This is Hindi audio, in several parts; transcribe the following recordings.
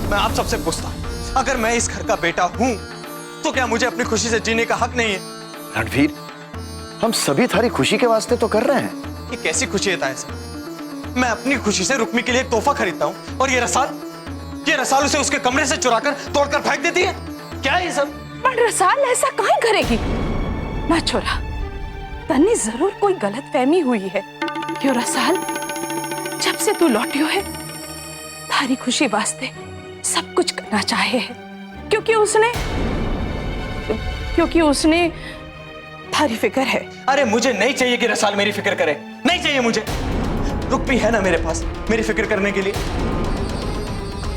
मैं आप सबसे पूछता हूँ, अगर मैं इस घर का बेटा हूँ तो क्या मुझे अपनी खुशी से जीने का हक नहीं है? रणवीर, हम सभी थारी खुशी के वास्ते तो कर रहे हैं। ये कैसी खुशी है ताया साहब? मैं अपनी खुशी से रुक्मी के लिए एक तोहफा खरीदता हूँ और ये रसाल उसे उसके कमरे से चुराकर तोड़कर फेंक देती है। क्या है ये सब? पर रसाल ऐसा कहाँ करेगी? ना छोरा, तन्नी जरूर कोई गलतफहमी हुई है। क्यों रसाल, जब से तू लौटियो है थारी खुशी वास्ते सब कुछ करना चाहे है, क्योंकि उसने थारी फिक्र है। अरे मुझे नहीं चाहिए कि रसाल मेरी फिक्र करे, नहीं चाहिए मुझे। रुक्मी है ना मेरे पास मेरी फिक्र करने के लिए।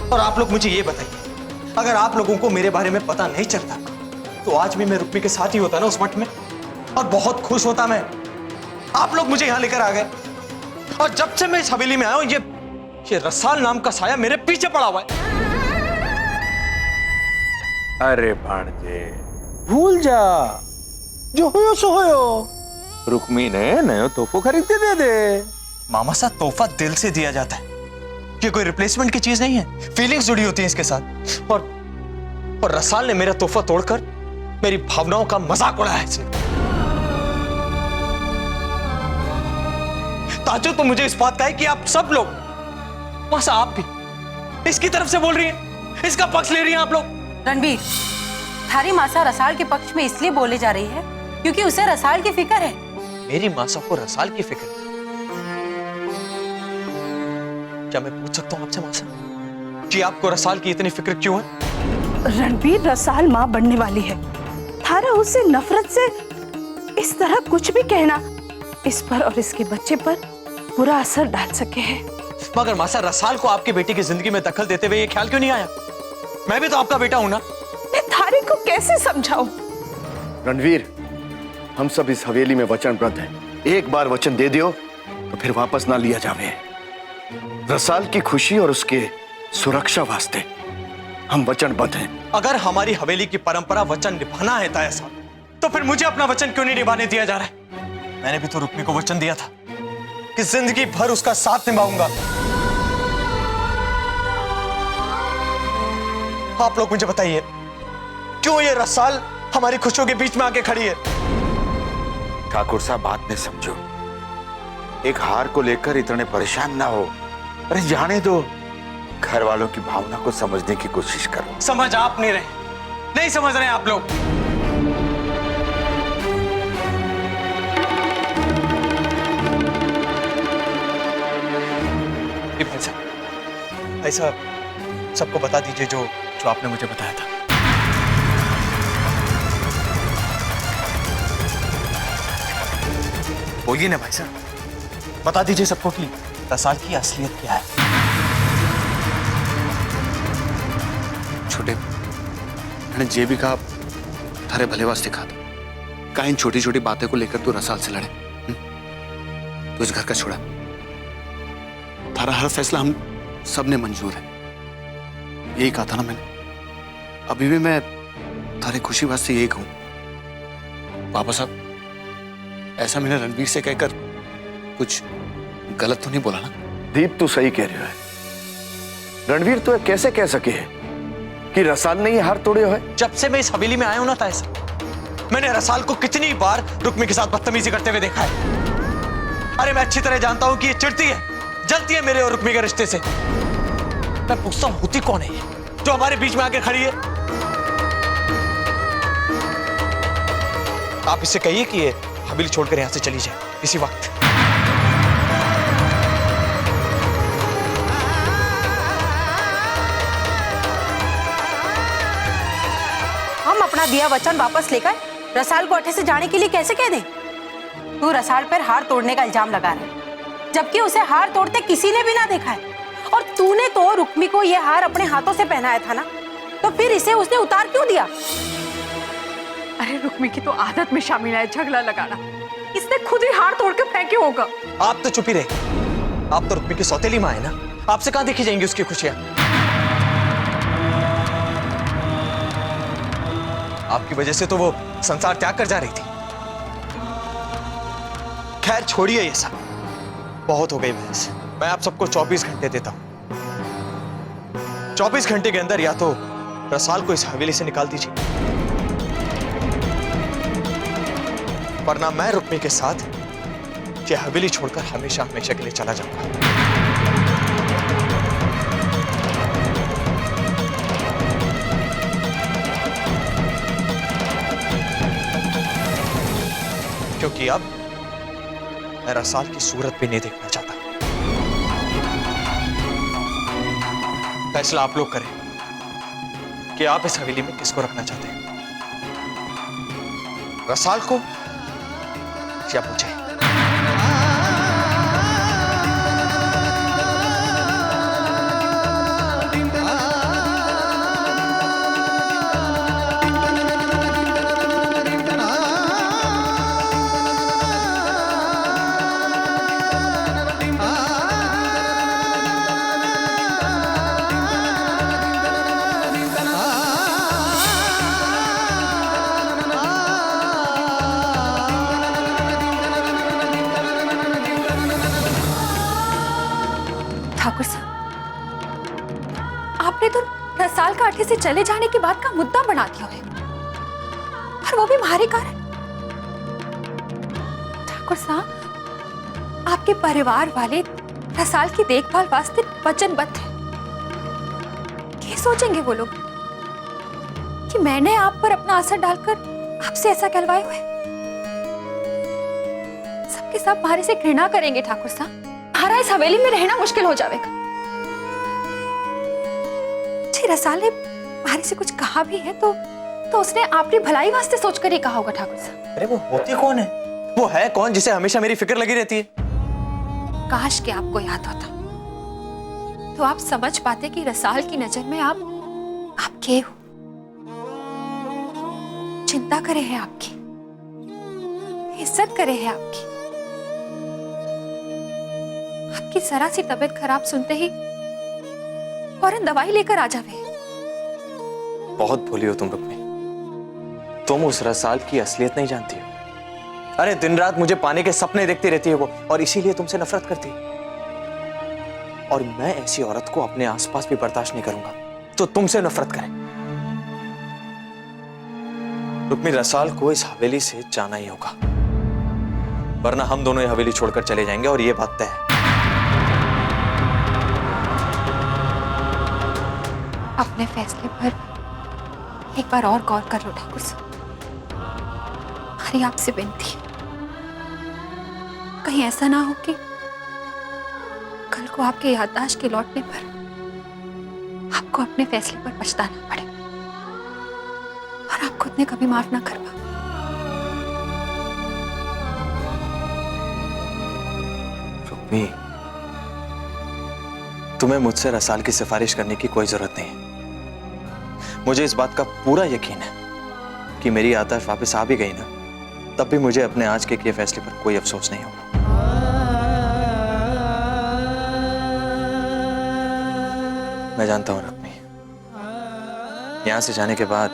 और आप लोग मुझे ये बताइए, अगर आप लोगों को मेरे बारे में पता नहीं चलता तो आज भी मैं रुक्मी के साथ ही होता ना उस मठ में, और बहुत खुश होता मैं। आप लोग मुझे यहां लेकर आ गए और जब से मैं इस हवेली में आया हूं ये रसाल नाम का साया मेरे पीछे पड़ा हुआ है। अरे भाणजे, भूल जा, जो होयो सो होयो। रुक्मी ने नयो तोहफो खरीद के दे दे। मामा साहब, तोहफा दिल से दिया जाता है, ये कोई रिप्लेसमेंट की चीज नहीं है। फीलिंग्स जुड़ी होती हैं इसके साथ। और रसाल ने मेरा तोहफा तोड़कर मेरी भावनाओं का मजाक उड़ाया है इसने। ताजुब तो मुझे इस बात का है कि आप सब लोग, मासा आप भी इसकी तरफ से बोल रही हैं, इसका पक्ष ले रही हैं आप लोग। रणवीर, थारी मासा रसाल के पक्ष में इसलिए बोले जा रही है क्योंकि उसे रसाल की फिक्र है। मेरी मासा को रसाल की फिक्र है? क्या मैं पूछ सकता हूं आपसे मासा कि आपको रसाल की इतनी फिक्र क्यों है? रणवीर, रसाल माँ बनने वाली है। थारा उससे नफरत से इस तरह कुछ भी कहना इस पर और इसके बच्चे पर बुरा असर डाल सके है। मगर मासा, रसाल को आपकी बेटी की जिंदगी में दखल देते हुए ये ख्याल क्यों नहीं आया? मैं भी तो आपका बेटा हूं ना। मैं थारे को कैसे समझाऊं? रणवीर, हम सब इस हवेली में वचनबद्ध हैं। एक बार वचन दे दियो तो फिर वापस ना लिया जावे। रसाल की खुशी और उसके सुरक्षा वास्ते हम वचनबद्ध हैं। अगर हमारी हवेली की परंपरा वचन निभाना है ताया साहब, तो फिर मुझे अपना वचन क्यों नहीं निभाने दिया जा रहा है? मैंने भी तो रुक्मी को वचन दिया था कि जिंदगी भर उसका साथ निभाऊंगा। आप लोग मुझे बताइए, क्यों ये रसाल हमारी खुशियों के बीच में आके खड़ी है? ठाकुर साहब, बात ने समझो, एक हार को लेकर इतने परेशान ना हो। अरे जाने दो, घर वालों की भावना को समझने की कोशिश करो। समझ आप नहीं रहे, नहीं समझ रहे आप लोग। भाई साहब, सबको बता दीजिए जो आपने मुझे बताया था। बोलिए ना भाई साहब, बता दीजिए सबको कि रसाल की असलियत क्या है। छोटे, मैंने जे भी कहा थारे भले वास्ते कहा था। कहा इन छोटी छोटी बातें को लेकर तू रसाल से लड़े? तू इस घर का छोड़ा, थारा हर फैसला हम सब ने मंजूर है। यही कहा था ना मैंने। अभी भी मैं थारे खुशी वास्ते यही कहूं। पापा साहब, ऐसा मैंने रणवीर से कहकर कुछ गलत तो नहीं बोला ना? दीप, तू सही कह रहा है। रणवीर तो कैसे कह सके है कि रसाल ने ये हार तोड़े है? जब से मैं इस हवेली में आया हूं ना ताया साहब, मैंने रसाल को कितनी बार रुक्मी के साथ बदतमीजी करते हुए देखा है। अरे मैं अच्छी तरह जानता हूं कि ये चिढ़ती है, जलती है मेरे और रुक्मी के रिश्ते से। मैं पूछता हूं, होती कौन है ये जो हमारे बीच में आके खड़ी है? आप इससे कहिए कि ये हवेली छोड़कर यहां से चली जाए इसी वक्त। हम अपना दिया वचन वापस लेकर रसाल को अठे से जाने के लिए कैसे कह दें? तू रसाल पर हार तोड़ने का इल्जाम लगा रहा है, जबकि उसे हार तोड़ते किसी ने भी ना देखा है। और तूने तो रुक्मी को यह हार अपने हाथों से पहनाया था ना, तो फिर इसे उसने उतार क्यों दिया? अरे रुक्मी की तो आदत में शामिल है झगड़ा लगाना। इसने खुद ही हार तोड़ के फेंके होगा। आप तो चुप ही रहे, आप तो रुक्मी की सौतेली मां है ना, आपसे कहां देखी जाएंगी उसकी खुशियां? आपकी वजह से तो वो संसार त्याग कर जा रही थी। खैर छोड़िए ये सब, बहुत हो गई बहस। मैं आप सबको 24 घंटे देता हूं। 24 घंटे के अंदर या तो रसाल को इस हवेली से निकाल दीजिए, वरना मैं रुक्मी के साथ ये हवेली छोड़कर हमेशा हमेशा के लिए चला जाऊंगा। क्योंकि अब मैं रसाल की सूरत भी नहीं देखना चाहता। फैसला आप लोग करें कि आप इस हवेली में किसको रखना चाहते हैं, रसाल को या मुझे। ठाकुर साहब, आपने तो रसाल का आटे से चले जाने की बात का मुद्दा बना दिया है, और वो भी हमारे कारण। ठाकुर साहब, आपके परिवार वाले रसाल की देखभाल वास्ते वचनबद्ध हैं। क्या सोचेंगे वो लोग कि मैंने आप पर अपना असर डालकर आपसे ऐसा कहलवाया हुआ है? सबके सब हमारे से घृणा करेंगे ठाकुर साहब। हमारा इस हवेली में रहना मुश्किल हो जाएगा। जी, रसाल ने हमारे से कुछ कहा भी है तो उसने आपकी भलाई वास्ते सोचकर ही कहा होगा ठाकुर साहब। अरे वो होती कौन है? वो है कौन जिसे हमेशा मेरी फिक्र लगी रहती है? काश कि आपको याद होता तो आप समझ पाते कि रसाल की नजर में आप के हो। चिंता करे है आपकी, इज्जत करे है आपकी। आपकी जरा सी तबीयत खराब सुनते ही फौरन दवाई लेकर आ जावे। बहुत भोली हो तुम रुक्मी, तुम उस रसाल की असलियत नहीं जानती हो। अरे दिन रात मुझे पाने के सपने देखती रहती है वो, और इसीलिए तुमसे नफरत करती है। और मैं ऐसी औरत को अपने आसपास भी बर्दाश्त नहीं करूंगा तो तुमसे नफरत करें। रुक्मी, रसाल को इस हवेली से जाना ही होगा, वरना हम दोनों ये हवेली छोड़कर चले जाएंगे, और ये बात तय है। अपने फैसले पर एक बार और गौर कर लो ठाकुर साहब। हमारी आपसे विनती है, कहीं ऐसा ना हो कि कल को आपके याददाश्त के लौटने पर आपको अपने फैसले पर पछताना पड़े और आप खुद ने कभी माफ ना कर पाओ। रुक्मी, तुम्हें मुझसे रसाल की सिफारिश करने की कोई जरूरत नहीं है। मुझे इस बात का पूरा यकीन है कि मेरी याददाश्त वापस आ भी गई ना, तब भी मुझे अपने आज के किए फैसले पर कोई अफसोस नहीं होगा। मैं जानता हूं रुक्मी, यहां से जाने के बाद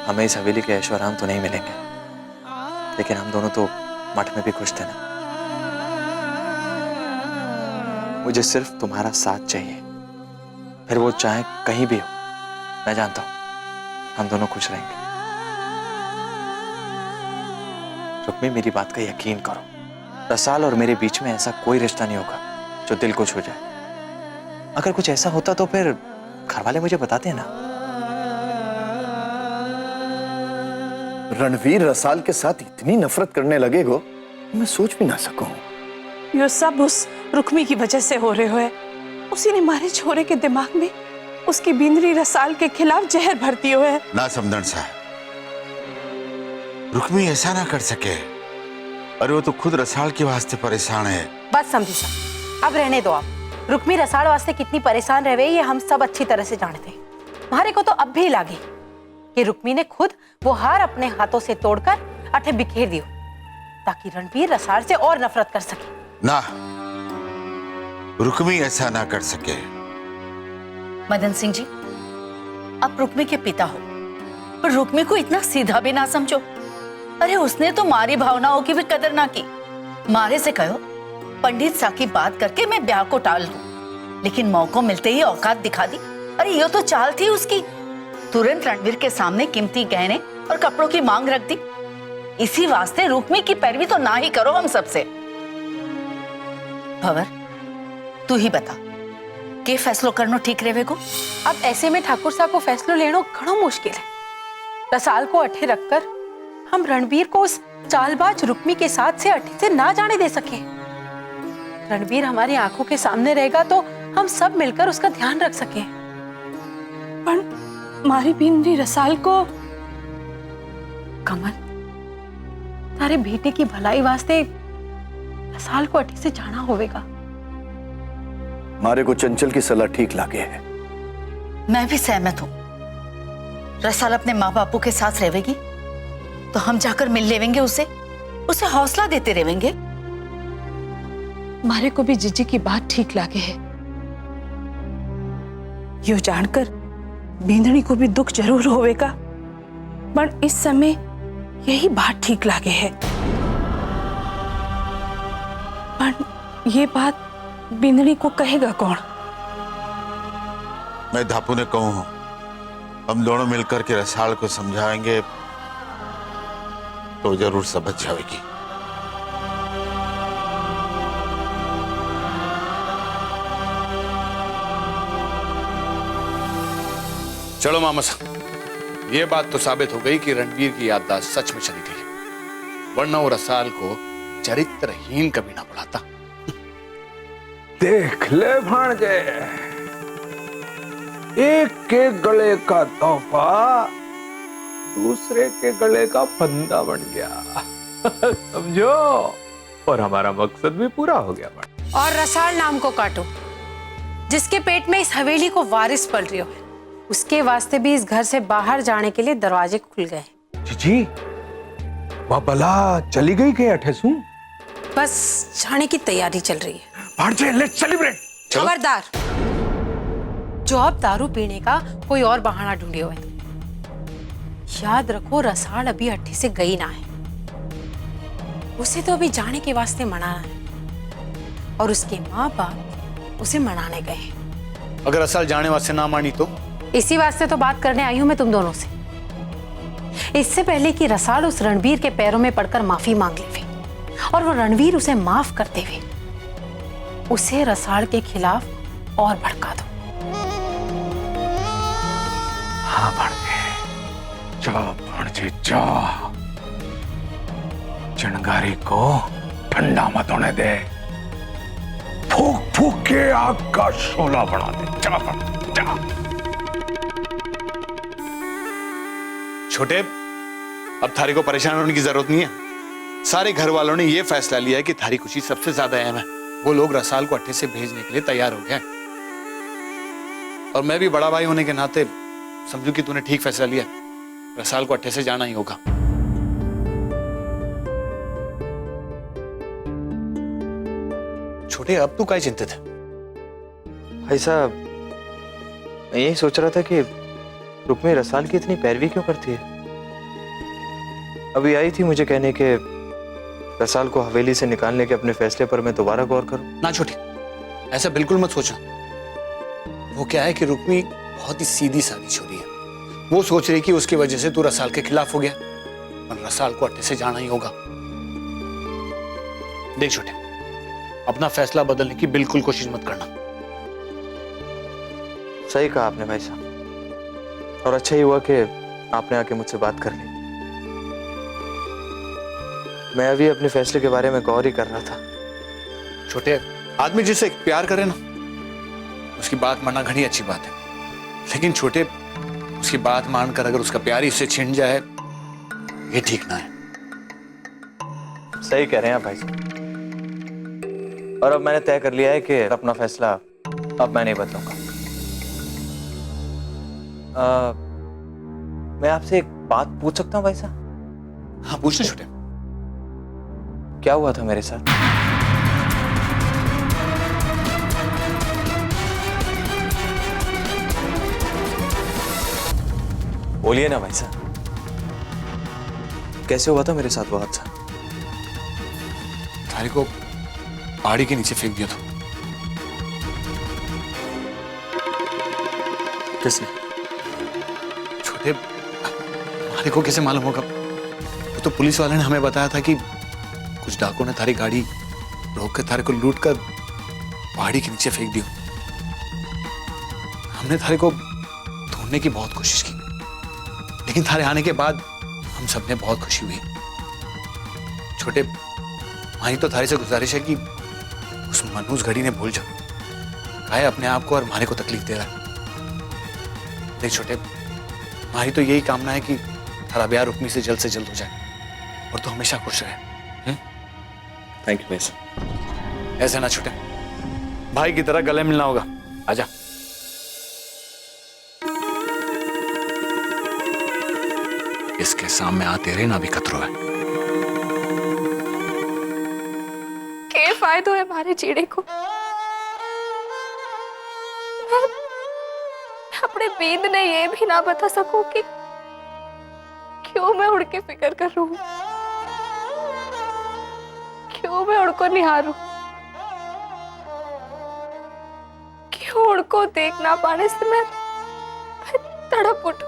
हमें इस हवेली के ऐशो आराम तो नहीं मिलेंगे, लेकिन हम दोनों तो मठ में भी खुश थे ना। मुझे सिर्फ तुम्हारा साथ चाहिए, फिर वो चाहे कहीं भी हो। मैं जानता हूं हम दोनों खुश रहेंगे। रुक्मी, मेरी बात का यकीन करो, रसाल और मेरे बीच में ऐसा कोई रिश्ता नहीं होगा जो दिल को छू जाए। अगर कुछ ऐसा होता तो फिर घर वाले मुझे बताते हैं ना। रणवीर रसाल के साथ इतनी नफरत करने लगेगा मैं सोच भी ना सकूं। ये सब उस रुक्मी की वजह से हो रहे हो है। उसी ने हमारे छोरे के दिमाग में उसकी बिंदरी रसाल के खिलाफ जहर भरती हो है। ना समझन साहब, रुक्मी ऐसा ना कर सके। अरे वो तो खुद रसाल के वास्ते परेशान है। बस समझी साहब, अब रहने दो आप। रुक्मी रसाल वास्ते कितनी परेशान रहे ये हम सब अच्छी तरह से जानते हैं। हमारे को तो अब भी लागे कि रुक्मी ने खुद वो हार अपने हाथों से तोड़कर अठे बिखेर दियो, ताकि रणवीर रसाल से और नफरत कर सके। ना, रुक्मी ऐसा ना कर सके। मदन सिंह जी, आप रुक्मी के पिता हो, पर रुक्मी को इतना सीधा भी ना समझो। अरे उसने तो मारी भावनाओं की भी कदर ना की। मारे से कहो पंडित सा की बात करके मैं ब्याह को टाल दूं, लेकिन मौका मिलते ही औकात दिखा दी अरे ये तो चाल थी उसकी, तुरंत रणवीर के सामने कीमती गहने और कपड़ों की मांग रख दी। इसी वास्ते रुक्मी की पैरवी तो ना ही करो हम सबसे। भंवर, तू ही बता के फैसलो करनो ठीक रहेवे को? अब ऐसे में ठाकुर साहब को फैसलो लेना घणो मुश्किल है। रसाल को अठे रखकर हम रणवीर को उस चालबाज रुक्मी के साथ से अठे से ना जाने दे सके। रणवीर हमारी आंखों के सामने रहेगा तो हम सब मिलकर उसका ध्यान रख सके। पर मारी बींदरी रसाल को कमल, तारे बेटे की भलाई वास्ते रसाल को अठे से जाना होवेगा। मारे को चंचल की सलाह ठीक लागे है। मैं भी सहमत हूँ। रसाल अपने माँ बापू के साथ रहेगी तो हम जाकर मिल लेवेंगे उसे हौसला देते रहेंगे। मारे को भी जीजी की बात ठीक लागे है। यो जानकर बींदनी को भी दुख जरूर होवेगा, पर इस समय यही बात ठीक लागे है। पर ये बात बींदनी को कहेगा कौन? मैं धापू ने कहूं, हम दोनों मिलकर के रसाल को समझाएंगे तो जरूर समझ जाएगी। चलो मामा साहब, ये बात तो साबित हो गई कि रणवीर की याददाश्त सच में चली गई है, वरना वो रसाल को चरित्रहीन कभी ना बुलाता। देख ले भांजे, एक के गले का तोहफा दूसरे के गले का फंदा बन गया। समझो, और हमारा मकसद भी पूरा हो गया। और रसाल नाम को काटो, जिसके पेट में इस हवेली को वारिस पल रही हो, उसके वास्ते भी इस घर से बाहर जाने के लिए दरवाजे खुल गए। जी, वह बला चली गई के अठेसू? बस जाने की तैयारी चल रही है। भांजे, लेट्स सेलिब्रेट। खबरदार, जो अब दारू पीने का कोई और बहाना ढूंढे हुए। याद रखो, रसाल अभी अट्ठी से गई ना है। उसे तो अभी जाने के वास्ते मनाना है और उसके माँ बाप उसे मनाने गए। अगर रसाल जाने वास्ते ना मानी तो? इसी वास्ते तो बात करने आई हूं मैं तुम दोनों से। इससे पहले कि रसाल उस रणवीर के पैरों में पड़कर माफी मांग ले और वो रणवीर उसे माफ करते हुए उसे रसाल के खिलाफ और भड़का दो। हाँ भांजे, जाओ भांजे जाओ, चिंगारी को ठंडा मत होने दे, फूक फूक के आग का शोला बना दे। जाओ जाओ। छोटे, अब थारी को परेशान होने की जरूरत नहीं है। सारे घर वालों ने यह फैसला लिया है कि थारी खुशी सबसे ज्यादा अहम है। वो लोग रसाल को अट्ठे से भेजने के लिए तैयार हो गए, और मैं भी बड़ा भाई होने के नाते समझू कि तूने ठीक फैसला लिया। रसाल को अट्ठे से जाना ही होगा। छोटे, अब तू काहे चिंतित है? भाई साहब, मैं यही सोच रहा था कि रुक्मी रसाल की इतनी पैरवी क्यों करती है। अभी आई थी मुझे कहने के रसाल को हवेली से निकालने के अपने फैसले पर मैं दोबारा गौर करूं। ना छोटी, ऐसा बिल्कुल मत सोचना। वो क्या है कि रुक्मी बहुत ही सीधी सादी छोरी है। वो सोच रही कि उसकी वजह से तू रसाल के खिलाफ हो गया, और रसाल को अट्ठे से जाना ही होगा। देख छोटे, अपना फैसला बदलने की बिल्कुल कोशिश मत करना। सही कहा आपने भाई साहब, और अच्छा ही हुआ कि आपने आके मुझसे बात कर ली। मैं अभी अपने फैसले के बारे में गौर ही कर रहा था। छोटे, आदमी जिससे प्यार करे ना, उसकी बात मानना घनी अच्छी बात है, लेकिन छोटे, उसकी बात मानकर अगर उसका प्यार ही उससे छिन जाए, ये ठीक ना है। सही कह रहे हैं आप भाई साहब, और अब मैंने तय कर लिया है कि अपना फैसला अब मैं नहीं बदलूंगा। मैं आपसे एक बात पूछ सकता हूँ भाई साहब? हाँ, पूछ ले छोटे। क्या हुआ था मेरे साथ? बोलिए ना भाई साहब, कैसे हुआ था मेरे साथ वो हादसा? थारी को पहाड़ी के नीचे फेंक दिया था। किसने? छोटे, हमारे को कैसे मालूम होगा? वो तो पुलिस वाले ने हमें बताया था कि कुछ डाकुओं ने थारी गाड़ी रोक कर थारे को लूट कर पहाड़ी के नीचे फेंक दियो। हमने थारे को ढूंढने की बहुत कोशिश की, लेकिन थारे आने के बाद हम सबने बहुत खुशी हुई। छोटे, हमारी तो थारे से गुजारिश है कि उस मनहूस घड़ी ने भूल जाओ। काहे अपने आप को और हमारे को तकलीफ दे रहा है। देख छोटे, हमारी तो यही कामना है कि थारा ब्याह रुक्मी से जल्द हो जाए और तो हमेशा खुश रहे। थैंक यू भाई। ऐसे ना छोटे, भाई की तरह गले मिलना होगा। आजा। इसके सामने आते रहे ना भी खतरो है। क्या फायदा है हमारे चीड़े को? मैं अपने बींद ने ये भी ना बता सकूं कि क्यों मैं उड़ के फिक्र कर रही हूं, क्यों मैं उड़को निहारूं, क्यों उड़को देख ना पाने से मैं तड़प उठूं,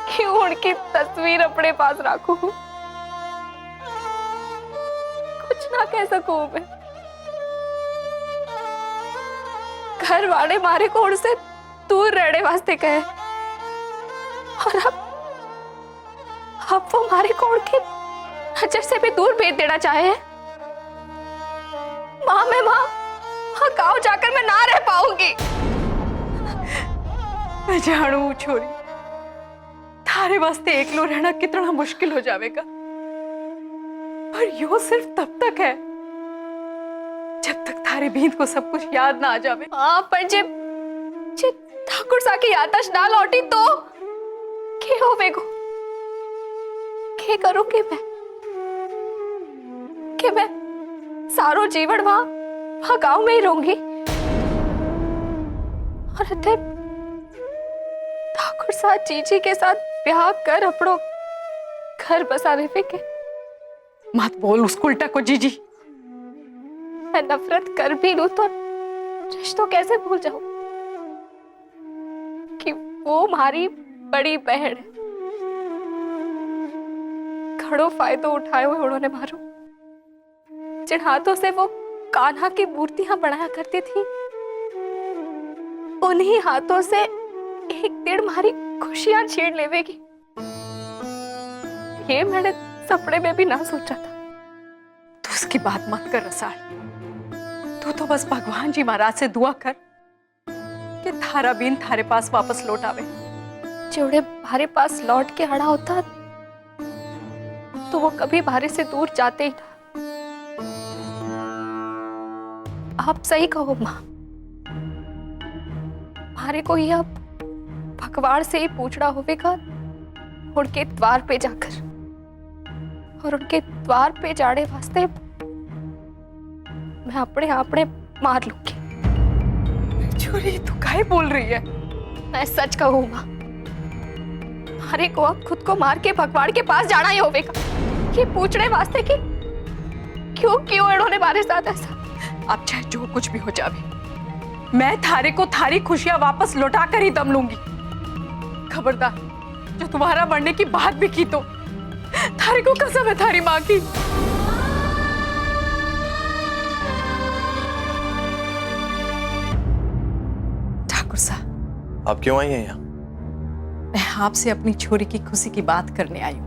क्यों उनकी तस्वीर अपने पास रखूं, कुछ ना कह सकूं मैं। घर वाले मारे को उनसे दूर रहने वास्ते कहे और अब वो मारे को उनके नजर से भी दूर भेज देना चाहे। माँ गांव जाकर मैं ना रह पाऊंगी। मैं जानू छोरी, थारे वास्ते एकलो रहना कितना मुश्किल हो जाएगा, पर यो सिर्फ तब तक है जब तक थारे बींद को सब कुछ याद ना आ जावे। हाँ, पर जब ठाकुर सा की याददाश्त ना लौटी तो क्या होवेगो? क्या करूंगी मैं? कि मैं सारो जीवन वहां गांव में ही रहूंगी और अते ठाकुर सा जीजी के साथ ब्याह कर अपनो घर बसाने फेंके। मत बोल उस उल्टा को जीजी। मैं नफरत कर भी लूं तो रिश्तों कैसे भूल जाऊं कि वो हमारी बड़ी बहन है। घड़ों फायदो उठाए हुए उन्होंने मारो। जिन हाथों से वो कान्हा की मूर्तियां बनाया करती थी, उन्हीं हाथों से एक दिन हमारी खुशियां छीन लेवेगी, ये मैंने सपने में भी ना सोचा था। तू उसकी बात मत कर रसाल। तू तो बस भगवान जी महाराज से दुआ कर कि थारा बीन थारे पास वापस लौट आवे। जोड़े भारे पास लौट के अड़ा होता तो वो कभी भारे से दूर जाते ही था। आप सही कहो माँ, हमारे को यह भगवान से ही पूछना होगा उनके द्वार पे जाकर, और उनके द्वार पे जाने वास्ते मैं अपने आपने मार लूंगी। छोरी तू काहे बोल रही है? मैं सच कहूँ माँ, हमारे को अब खुद को मार के भगवान के पास जाना ही होगा, ये पूछने वास्ते कि क्यों इन्होंने हमारे साथ ऐसा। अब चाहे जो कुछ भी हो जावे, मैं थारे को थारी खुशियां वापस लौटा कर ही दम लूंगी। खबरदार जो तुम्हारा मरने की बात भी की तो थारे को कसम है थारी माँ की। ठाकुर साहब, आप क्यों आई हैं यहाँ? मैं आपसे अपनी छोरी की खुशी की बात करने आई हूँ।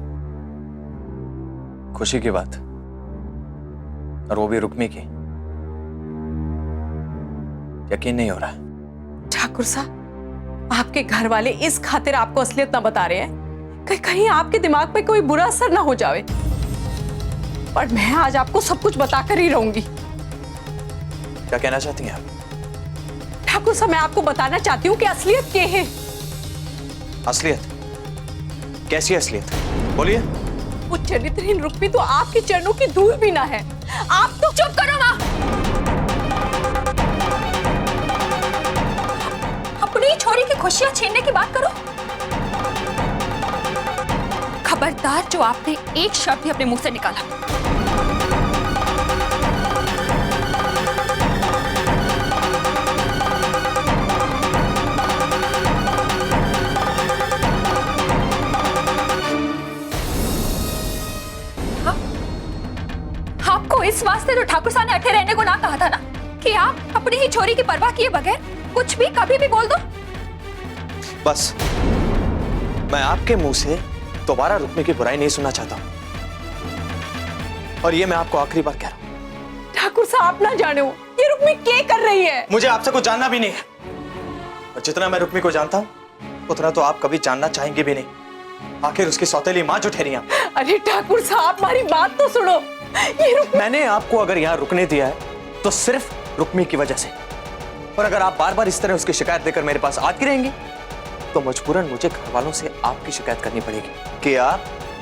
खुशी की बात? और वो भी रुक्मी की? यकीन नहीं हो रहा है। ठाकुर साहब, आपके घर वाले इस खातिर आपको असलियत ना बता रहे हैं कि कहीं आपके दिमाग पे कोई बुरा असर ना हो जावे, पर मैं आज आपको सब कुछ बताकर ही रहूंगी। क्या कहना चाहती हैं आप? ठाकुर साहब, मैं आपको बताना चाहती हूँ कि असलियत क्या है। असलियत? कैसी असलियत? बोलिए। वो चरित्रहीन रुक्मी तो आपके चरणों की धूल भी ना है। आप तो चुप करो माँ, अपनी छोरी की खुशियां छीनने की बात करो। खबरदार जो आपने एक शब्द भी अपने मुंह से निकाला, वास्ते तो ठाकुर साहब ने अठे रहने को ना कहा था ना, कि आप अपनी ही छोरी की परवाह किए बगैर कुछ भी कभी भी बोल दो। बस मैं आपके मुंह से दोबारा रुक्मी की बुराई नहीं सुनना चाहता हूं, और ये मैं आपको आखिरी बार कह रहा हूं। ठाकुर साहब आप ना जाने हो ये रुक्मी क्या कर रही है। मुझे आपसे कुछ जानना भी नहीं है, और जितना मैं रुक्मी को जानता हूं उतना तो आप कभी जानना चाहेंगे भी नहीं। आखिर उसकी सौतेली मां जो ठहरी आप। अरे ठाकुर साहब हमारी बात तो सुनो। ये मैंने आपको अगर यहाँ रुकने दिया है तो सिर्फ रुक्मी की वजह से, और अगर आप बार बार इस तरह उसकी शिकायत देकर मेरे पास आती रहेंगे तो मजबूरन मुझे घर वालों से आपकी शिकायत करनी पड़ेगी कि आप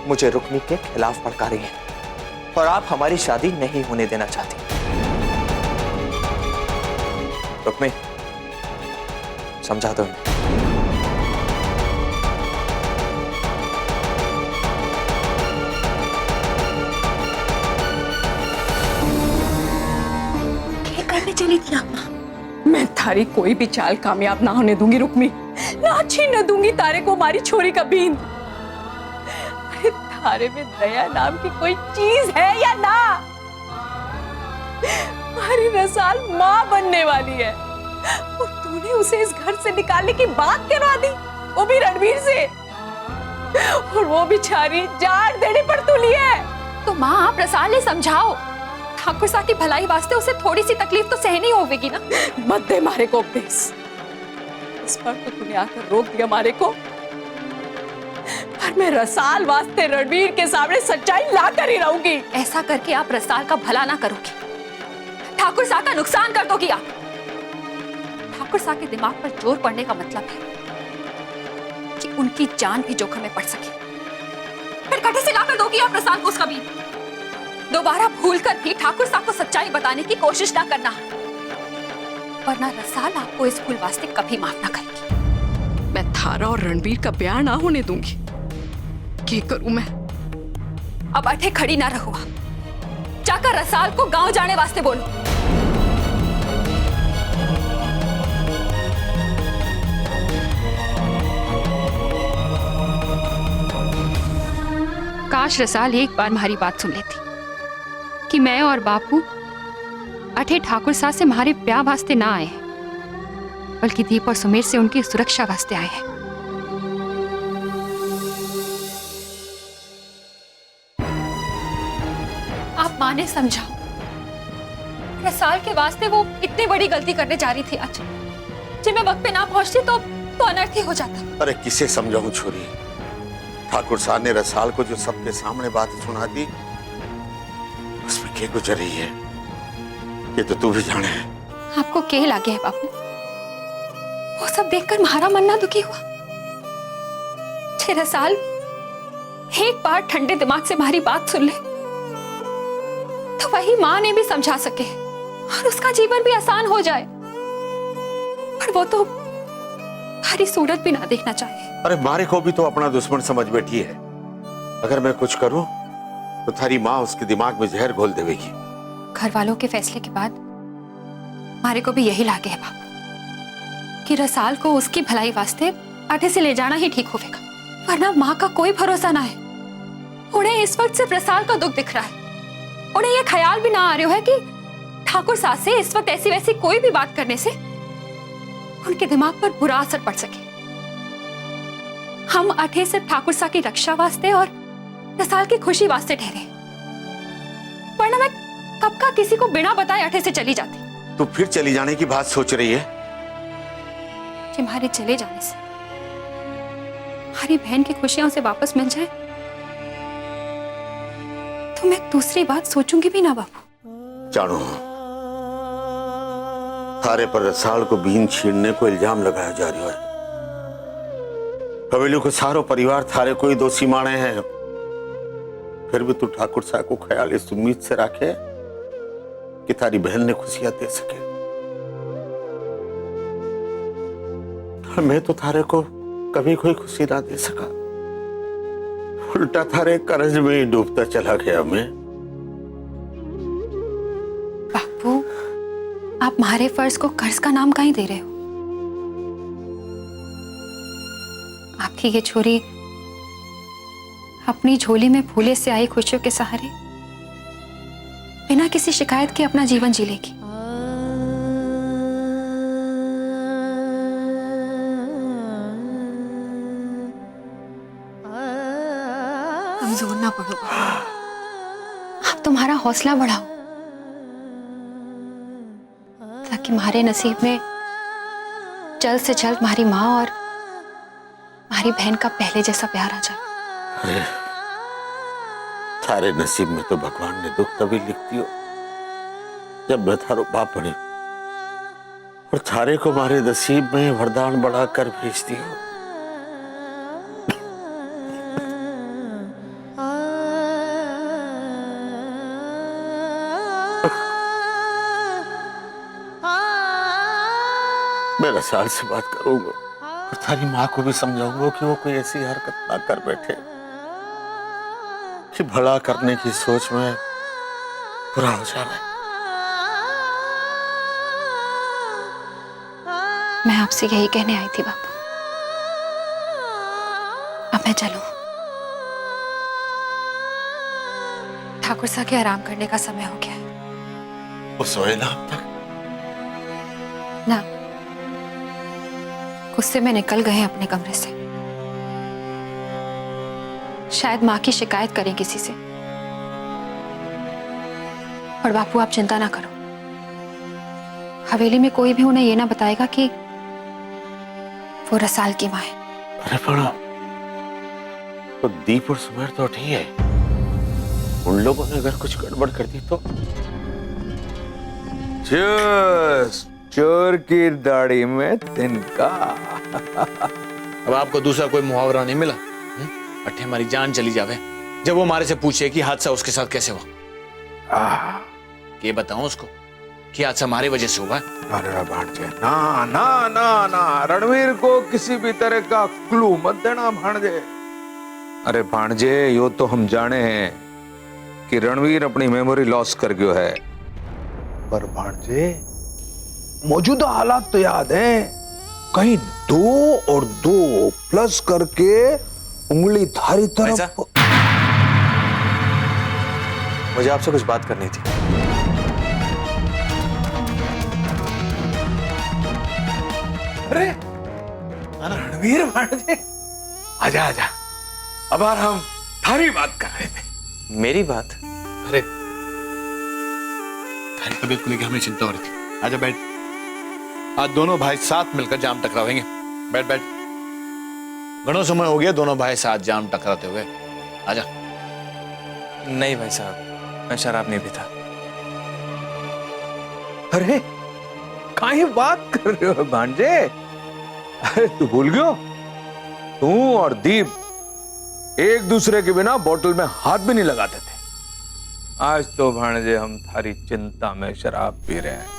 मुझे रुक्मी के खिलाफ भड़का रही हैं और आप हमारी शादी नहीं होने देना चाहती। रुक्मी, समझा दो इन्हें। चली थी आप? मैं थारी कोई भी चाल कामयाब ना होने दूंगी रुक्मी, ना छीन दूंगी तारे को हमारी छोरी का बीन। अरे थारे में दया नाम की कोई चीज है या ना? हमारी रसाल माँ बनने वाली है और तूने उसे इस घर से निकालने की बात करवा दी, वो भी रणवीर से, और वो बेचारी जान देने पर तुली है। तो माँ आप रसाल ने समझाओ, ठाकुर साहब की भलाई वास्ते उसे थोड़ी सी तकलीफ तो सहनी होगी ना। मत दे मारे को उपदेश, इस पर तो तूने आकर रोक दिया मारे को, पर मैं रसाल वास्ते रणवीर के सामने सच्चाई ला कर ही रहूंगी। ऐसा करके आप रसाल का भला ना करोगी, ठाकुर साहब का नुकसान कर दोगी आप। ठाकुर साहब के दिमाग पर जोर पड़ने का मतलब है कि उनकी जान भी जोखिम में पड़ सके। फिर कटे से लाकर दोगी आप रसाल को उसका भी। दोबारा भूलकर भी ठाकुर साहब को सच्चाई बताने की कोशिश ना करना, वरना रसाल आपको इस भूल वास्ते कभी माफ ना करेगी। मैं थारा और रणवीर का ब्याह ना होने दूंगी। क्या करूं मैं? अब अठे खड़ी ना रहो, जाकर रसाल को गांव जाने वास्ते बोलो। काश रसाल एक बार हमारी बात सुन लेती कि मैं और बापू अठे ठाकुर साहब से हमारे ब्याह वास्ते ना आए हैं, बल्कि दीप और सुमेर से उनकी सुरक्षा वास्ते आए हैं। आप मां ने समझाओ, रसाल के वास्ते वो इतनी बड़ी गलती करने जा रही थी आज, जब मैं वक्त पे ना पहुंचती तो अनर्थ ही हो जाता। अरे किसे समझाऊं छोरी, ठाकुर साहब ने रसाल को जो सबके सामने बात सुना दी उसमें क्या गुजर रही है ये तो तू भी जाने। आपको क्या लगे है बापू? वो सब देखकर हमारा मन ना दुखी हुआ? 6 साल एक बार ठंडे दिमाग से हमारी बात सुन ले तो वही माँ ने भी समझा सके और उसका जीवन भी आसान हो जाए, पर वो तो हमारी सूरत भी ना देखना चाहे। अरे मारे को भी तो अपना दुश्मन समझ बैठी है। अगर मैं कुछ करूं तो थारी माँ उसके दिमाग में जहर घोल देगी। घर वालों के फैसले के बाद हमारे को भी यही लागे है बाबू कि रसाल को उसकी भलाई वास्ते अठे से ले जाना ही ठीक होगा, वरना माँ का कोई भरोसा ना है। उन्हें इस वक्त सिर्फ रसाल का दुख दिख रहा है, उन्हें यह ख्याल भी ना आ रहा है कि ठाकुर साहब से इस वक्त ऐसी वैसी कोई भी बात करने से उनके दिमाग पर बुरा असर पड़ सके। हम अठे सिर्फ ठाकुर साहब की रक्षा वास्ते और रसाल की खुशी वास्ते ठहरे, वरना मैं कब का किसी को बिना बताए अठे से चली जाती। तू फिर चली जाने की बात सोच रही है? तुम्हारे चले जाने से हमारी बहन की खुशियां उसे वापस मिल जाए तो मैं दूसरी बात सोचूंगी भी ना बाबू। जानो, थारे पर रसाल को बीन छीनने को इल्जाम लगाया जा रहा है। हवेली को सारो परिवार थारे को ही दोषी माने हैं, फिर भी तू ठाकुर साहब को ख्याल इस उम्मीद से रखे कि थारी बहन ने खुशियां दे सके। मैं तो थारे को कभी कोई खुशी ना दे सका, उल्टा थारे कर्ज में ही डूबता चला गया मैं। बापू, आप हमारे फर्ज को कर्ज का नाम कहीं दे रहे हो? आपकी ये छोरी अपनी झोली में फूले से आई खुशियों के सहारे बिना किसी शिकायत के अपना जीवन जी लेगी। कमजोर ना पड़ो, आप तुम्हारा हौसला बढ़ाओ ताकि हमारे नसीब में जल्द से जल्द हमारी माँ और हमारी बहन का पहले जैसा प्यार आ जाए। अरे थारे नसीब में तो भगवान ने दुख तभी लिख दियो जब मैं थारो बाप बने, और थारे को हमारे नसीब में वरदान बढ़ाकर भेज दियो। मैं रसाल से बात करूंगा और थारी माँ को भी समझाऊंगा कि वो कोई ऐसी हरकत ना कर बैठे कि भला करने की सोच में बुरा हो जाए। मैं आपसे यही कहने आई थी बापू। अब मैं चलूं। ठाकुर साहब के आराम करने का समय हो गया है। वो सोए ना अब तक? ना, गुस्से में निकल गए हैं अपने कमरे से। शायद माँ की शिकायत करें किसी से। और बापू आप चिंता ना करो, हवेली में कोई भी उन्हें ये ना बताएगा कि वो रसाल की माँ है। अरे पड़ा तो दीप और सुमेर तो ठीक है, उन लोगों ने अगर कुछ गड़बड़ कर दी तो? चोर की दाढ़ी में तिनका। अब आपको दूसरा कोई मुहावरा नहीं मिला? अट्ठे हमारी जान चली जावे जब वो हमारे से पूछे कि हादसा उसके साथ कैसे हुआ। ये बताऊं उसको कि हादसा हमारी वजह से हुआ है? अरे भांजे, ना ना ना ना, रणवीर को किसी भी तरह का क्लू मत देना भांजे। अरे भांजे, यो तो हम जाने हैं कि रणवीर अपनी मेमोरी लॉस कर गयो है, पर भांजे मौजूदा हालात तो याद हैं। कहीं 2 और 2 प्लस करके उंगली थारी तरफ। मुझे आपसे कुछ बात करनी थी। अरे रणवीर भांजे, आजा आजा। अब हम थारी बात कर रहे थे। मेरी बात? अरे थारी तबीयत को लेकर हमें चिंता हो रही थी। आजा बैठ, आज दोनों भाई साथ मिलकर जाम टकरावेंगे। बैठ बैठ, घणो समय हो गया दोनों भाई साथ जाम टकराते हुए। आजा। नहीं भाई साहब, मैं शराब नहीं पीता। अरे काहे बात कर रहे हो भांजे? अरे तू भूल गयो, तू और दीप एक दूसरे के बिना बोतल में हाथ भी नहीं लगाते थे। आज तो भांजे हम थारी चिंता में शराब पी रहे हैं।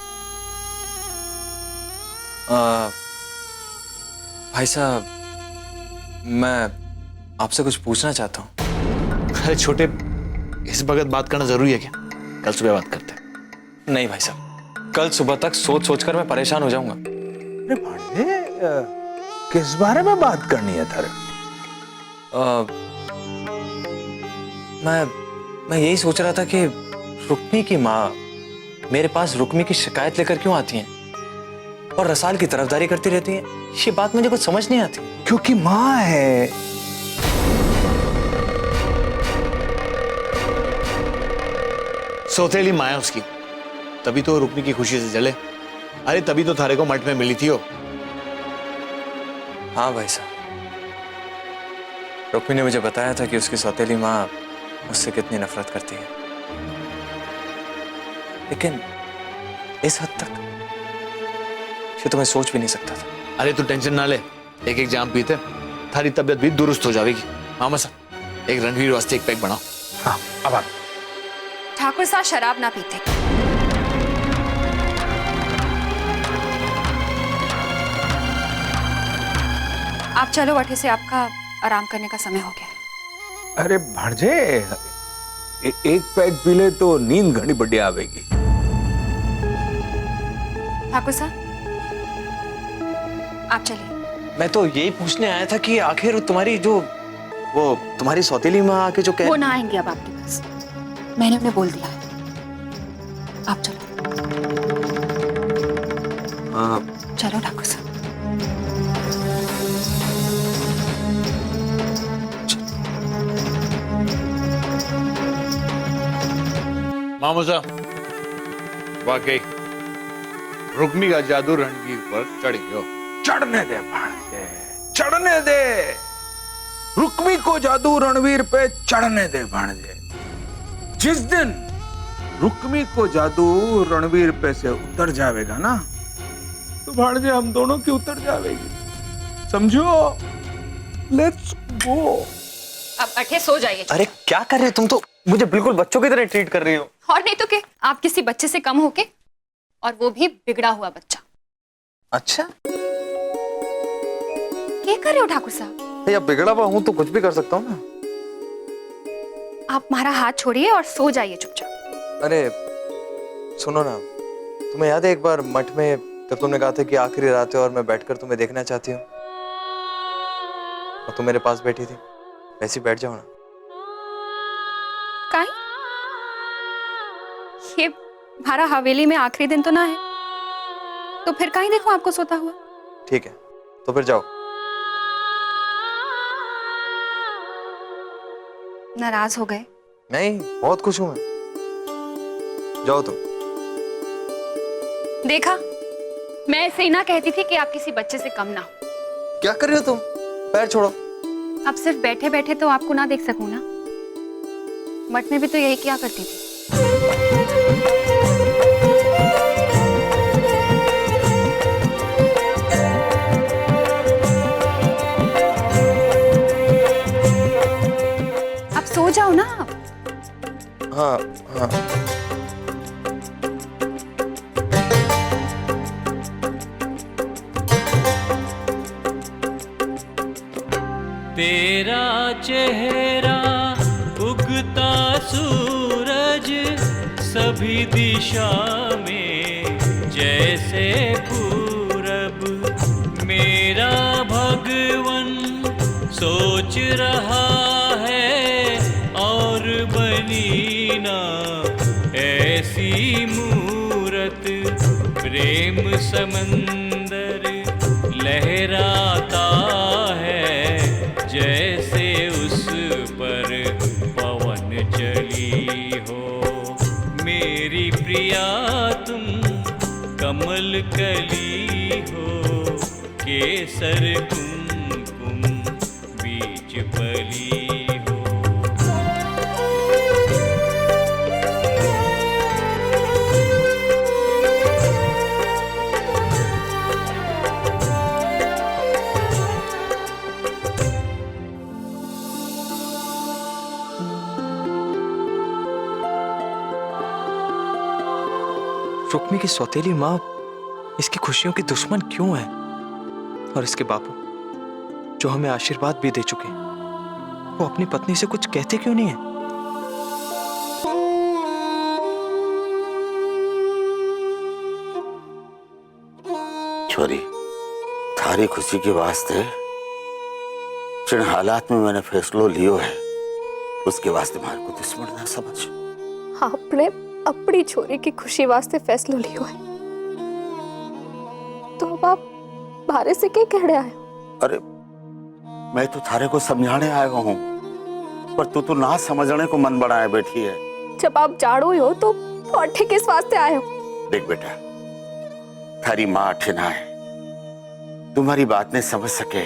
भाई साहब, मैं आपसे कुछ पूछना चाहता हूँ। अरे छोटे, इस वक्त बात करना जरूरी है क्या? कल सुबह बात करते हैं। नहीं भाई साहब, कल सुबह तक सोच सोचकर मैं परेशान हो जाऊंगा। अरे भांजे, किस बारे में बात करनी है थारे? मैं यही सोच रहा था कि रुक्मी की माँ मेरे पास रुक्मी की शिकायत लेकर क्यों आती हैं और रसाल की तरफदारी करती रहती हैं। ये बात मुझे कुछ समझ नहीं आती। क्योंकि माँ है। सौतेली माँ है उसकी, तभी तो रुक्मी की खुशी से जले। अरे तभी तो थारे को मठ में मिली थी वो। हाँ भाई साहब, रुक्मी ने मुझे बताया था कि उसकी सौतेली माँ उससे कितनी नफरत करती है, लेकिन इस हद तक ये तो मैं सोच भी नहीं सकता था। अरे तू टेंशन ना ले, एक एक जाम पीते थारी तबीयत भी दुरुस्त हो जाएगी। मामा साहब, एक रणवीर वास्ते एक पैक बनाओ। हाँ, अब ठाकुर साहब शराब ना पीते। आप चलो, वठी से आपका आराम करने का समय हो गया। अरे भांजे, एक पैक पी ले तो नींद घनी बढ़िया आवेगी। ठाकुर साहब, आप चलिए। मैं तो यही पूछने आया था कि आखिर तुम्हारी तुम्हारी सौतेली माँ आके जो वो ना आएंगे अब आपके पास। मैंने उन्हें बोल दिया है। आप चलो। चलो ठाकुर साहब। मामूजा, वाकई रुक्मी का जादू रणवीर पर चढ़ गयो। चढ़ने दे भांजे, चढ़ने दे। रुक्मी को जादू रणवीर पे चढ़ने दे भांजे। जिस दिन रुक्मी को जादू रणवीर पे से उतर जाएगा ना, तो भांजे हम दोनों की उतर जाएगी। समझो? Let's go. अब अठे सो जाइए। अरे क्या कर रहे हो तुम? तो मुझे बिल्कुल बच्चों की तरह ट्रीट कर रही हो। और नहीं तो क्या, आप किसी बच्चे से कम होके, और वो भी बिगड़ा हुआ बच्चा। अच्छा, क्या कर रहे हो ठाकुर साहब? या बिगड़ा हुआ हूं तो कुछ भी कर सकता हूँ ना। आप हमारा हाथ छोड़िए और सो जाइए चुपचाप। अरे सुनो ना, तुम्हें याद है एक बार मठ में जब तुमने कहा था कि आखिरी रात है और मैं बैठकर तुम्हें देखना चाहती हूँ, और तुम मेरे पास बैठी थी, वैसे ही बैठ जाओ ना। काई? ये हमारा हवेली में आखिरी दिन तो ना है, तो फिर काई देखो आपको सोता हुआ। ठीक है, तो फिर जाओ। नाराज हो गए? नहीं, बहुत खुश हूं मैं। जाओ तुम। देखा, मैं ऐसे ही ना कहती थी कि आप किसी बच्चे से कम ना हो। क्या कर रहे हो तुम? पैर छोड़ो। अब सिर्फ बैठे बैठे तो आपको ना देख सकूं ना। मठ में भी तो यही क्या करती थी। अब सो जाओ ना आप। हाँ हाँ। तेरा चेहरा उगता सूरज सभी दिशा में जैसे पूरब, मेरा भगवन सोच रहा है और बनी ना ऐसी मूरत, प्रेम समंदर लहराता है जैसे उस पर पवन चली हो। मेरी प्रिया तुम कमल कली हो, केसर कुमकुम बीच पली हो। रुक्मी की सौतेली माँ इसकी खुशियों की दुश्मन क्यों है? और इसके बापू जो हमें आशीर्वाद भी दे चुके हैं, वो अपनी पत्नी से कुछ कहते क्यों नहीं है? छोरी, थारी खुशी के वास्ते जिन हालात में मैंने फैसलो लियो है, उसके वास्ते मारे को दुश्मन ना समझ। आपने अपनी छोरी की खुशी वास्ते फैसलो लियो है, तो अब आप बाहर से क्या कह रहे आए? अरे मैं तो थारे को समझाने आया हूँ, पर तू तो ना समझने को मन बनाए बैठी है। जब आप जाड़ो ही हो तो अठे किस वास्ते आए हो? देख बेटा, थारी माँ अठे ना है, तुम्हारी बात नहीं समझ सके,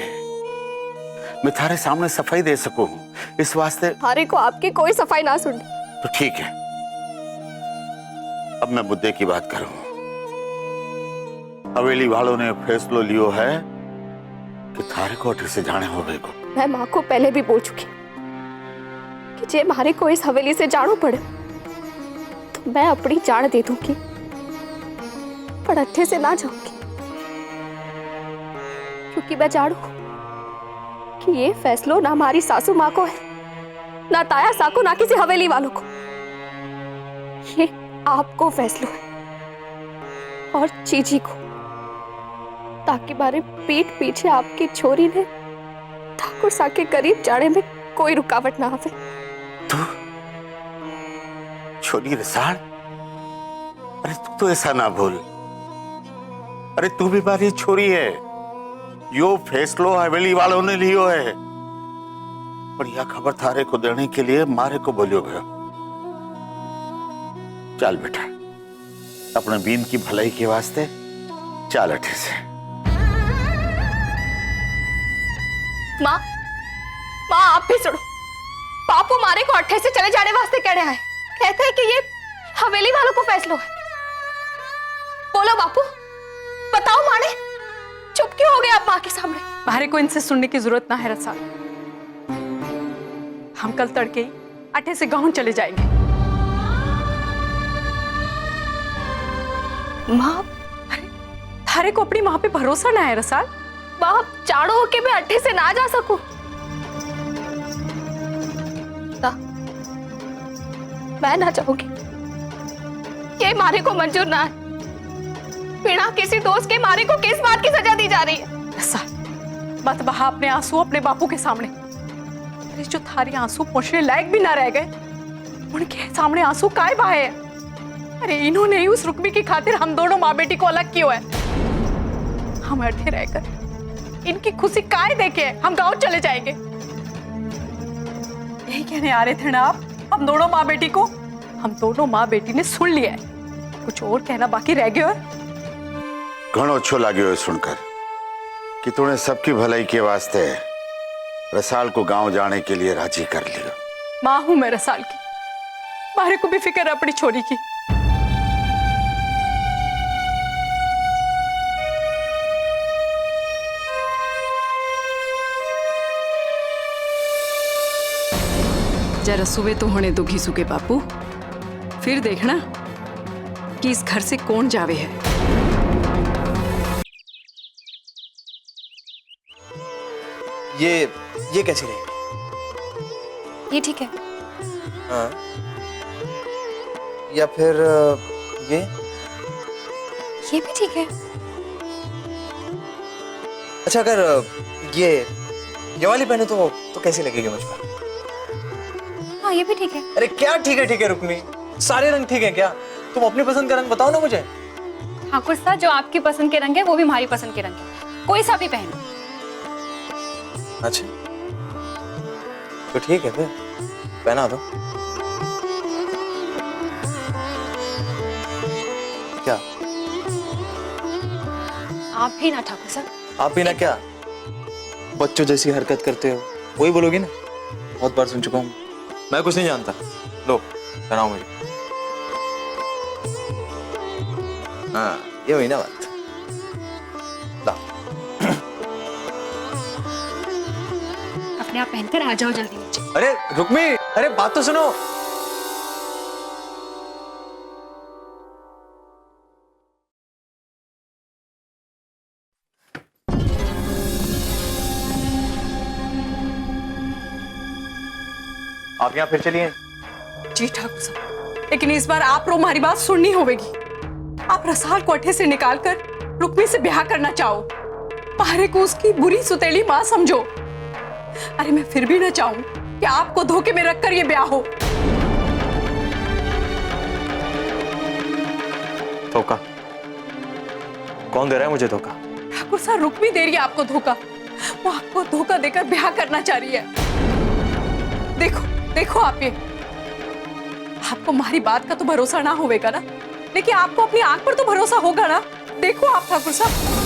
मैं थारे सामने सफाई दे सकूं, इस वास्ते। थारे को आपकी कोई सफाई ना सुनी। तो ठीक है, अब मैं मुद्दे की बात करूं। हवेली वालों ने फैसलो लियो है कि थारे को अठे से जाने होवे को। मैं माँ को पहले भी बोल चुकी कि जे मारे को इस हवेली से जानो पड़े तो मैं अपनी जान दे दूंगी, पर अठे से ना जाऊंगी, क्योंकि मैं जानू कि ये फैसलो ना हमारी सासू माँ को है, ना ताया सा को, ना किसी हवेली वालों को। ये आपको फैसलो है और चीजी को, ताकि मारे पीठ पीछे आपकी छोरी ने ठाकुर सा के करीब जाने में कोई रुकावट ना आवे। तू छोरी रसाल, अरे तू तो ऐसा ना भूल, अरे तू भी मारी छोरी है। यो फैसलो हवेली वालों ने लियो है, पर यह खबर थारे को देने के लिए मारे को बोलियो गयो। चल बेटा, अपने बीन की भलाई के वास्ते चल अठे से। माँ, आप भी सुनो। बापू मारे को अट्ठे से चले जाने वास्ते कह रहे हैं। कहते हैं कि ये हवेली वालों को फैसलो है। बोलो बापू, बताओ माने, चुप क्यों हो गए आप माँ के सामने? मारे को इनसे सुनने की जरूरत ना है रसाल। हम कल तड़के ही अट्ठे से गांव चले जाएंगे। माँ, थारे को अपनी माँ पे भरोसा ना है रसाल? बाप चाड़ो होके मैं अट्ठे से ना जा सकूं। मैं ना चाहूंगी, ये मारे को मंजूर ना है। बिना किसी दोस्त के मारे को किस बात की सजा दी जा रही है? रसाल, मत बहा अपने आंसू अपने बापू के सामने। अरे जो थारे आंसू पोंछने लायक भी ना रह गए, उनके सामने आंसू काहे बहाए हैं? अरे इन्होंने ही उस रुक्मी की खातिर हम दोनों माँ बेटी को अलग किया है। हम अट्ठे रहकर इनकी खुशी काहे देखे? हम गांव चले जाएंगे। यही कहने आ रहे थे ना आप हम दोनों माँ बेटी को? हम दोनों माँ बेटी ने सुन लिया है, कुछ और कहना बाकी रह गया है? घणो अच्छो लाग्यो है सुनकर कि तूने सबकी भलाई के वास्ते रसाल को गांव जाने के लिए राजी कर लिया। माँ हूं मैं रसाल की, मारे को भी फिक्र है अपनी छोरी की। जरा सुबह तो होने दो घीसू के बापू, फिर देखना कि इस घर से कौन जावे है। ये कैसी रहेगी? ये ठीक है। हाँ, या फिर ये भी ठीक है। अच्छा, अगर ये वाली पहने तो कैसी लगेगी मुझ पर? हाँ, ये भी ठीक है। अरे क्या ठीक है रुक्मी, सारे रंग ठीक है क्या? तुम अपनी पसंद का रंग बताओ ना मुझे। ठाकुर साहब, जो आपकी पसंद के रंग है वो भी हमारी पसंद के रंग है, कोई सा भी पहनो। अच्छा तो ठीक है, फिर पहना दो। क्या आप भी ना ठाकुर साहब। आप भी ना क्या? बच्चों जैसी हरकत करते हो, वही बोलोगी ना? बहुत बार सुन चुका हूँ मैं, कुछ नहीं जानता। लो पहनाओ मुझे। हाँ, ये हुई ना बात। ला अपने आप पहनकर आ जाओ जल्दी नीचे। अरे रुक्मी, अरे बात तो सुनो। आप यहाँ फिर चलिए। जी ठाकुर साहब, लेकिन इस बार आप रो हमारी बात सुननी होगी। आप रसाल को अट्ठे से निकालकर रुक्मी से ब्याह करना चाहो, पारे को उसकी बुरी सुतेली माँ समझो। अरे मैं फिर भी ना चाहूं कि आपको धोखे में रखकर ये ब्याह हो। धोखा? कौन दे रहा है मुझे धोखा? ठाकुर साहब, रुक्मी दे रही है आपको धोखा। वो आपको धोखा देकर ब्याह करना चाह रही है। देखो आप ये, आपको हमारी बात का तो भरोसा ना होगा ना, लेकिन आपको अपनी आंख पर तो भरोसा होगा ना। देखो आप ठाकुर साहब।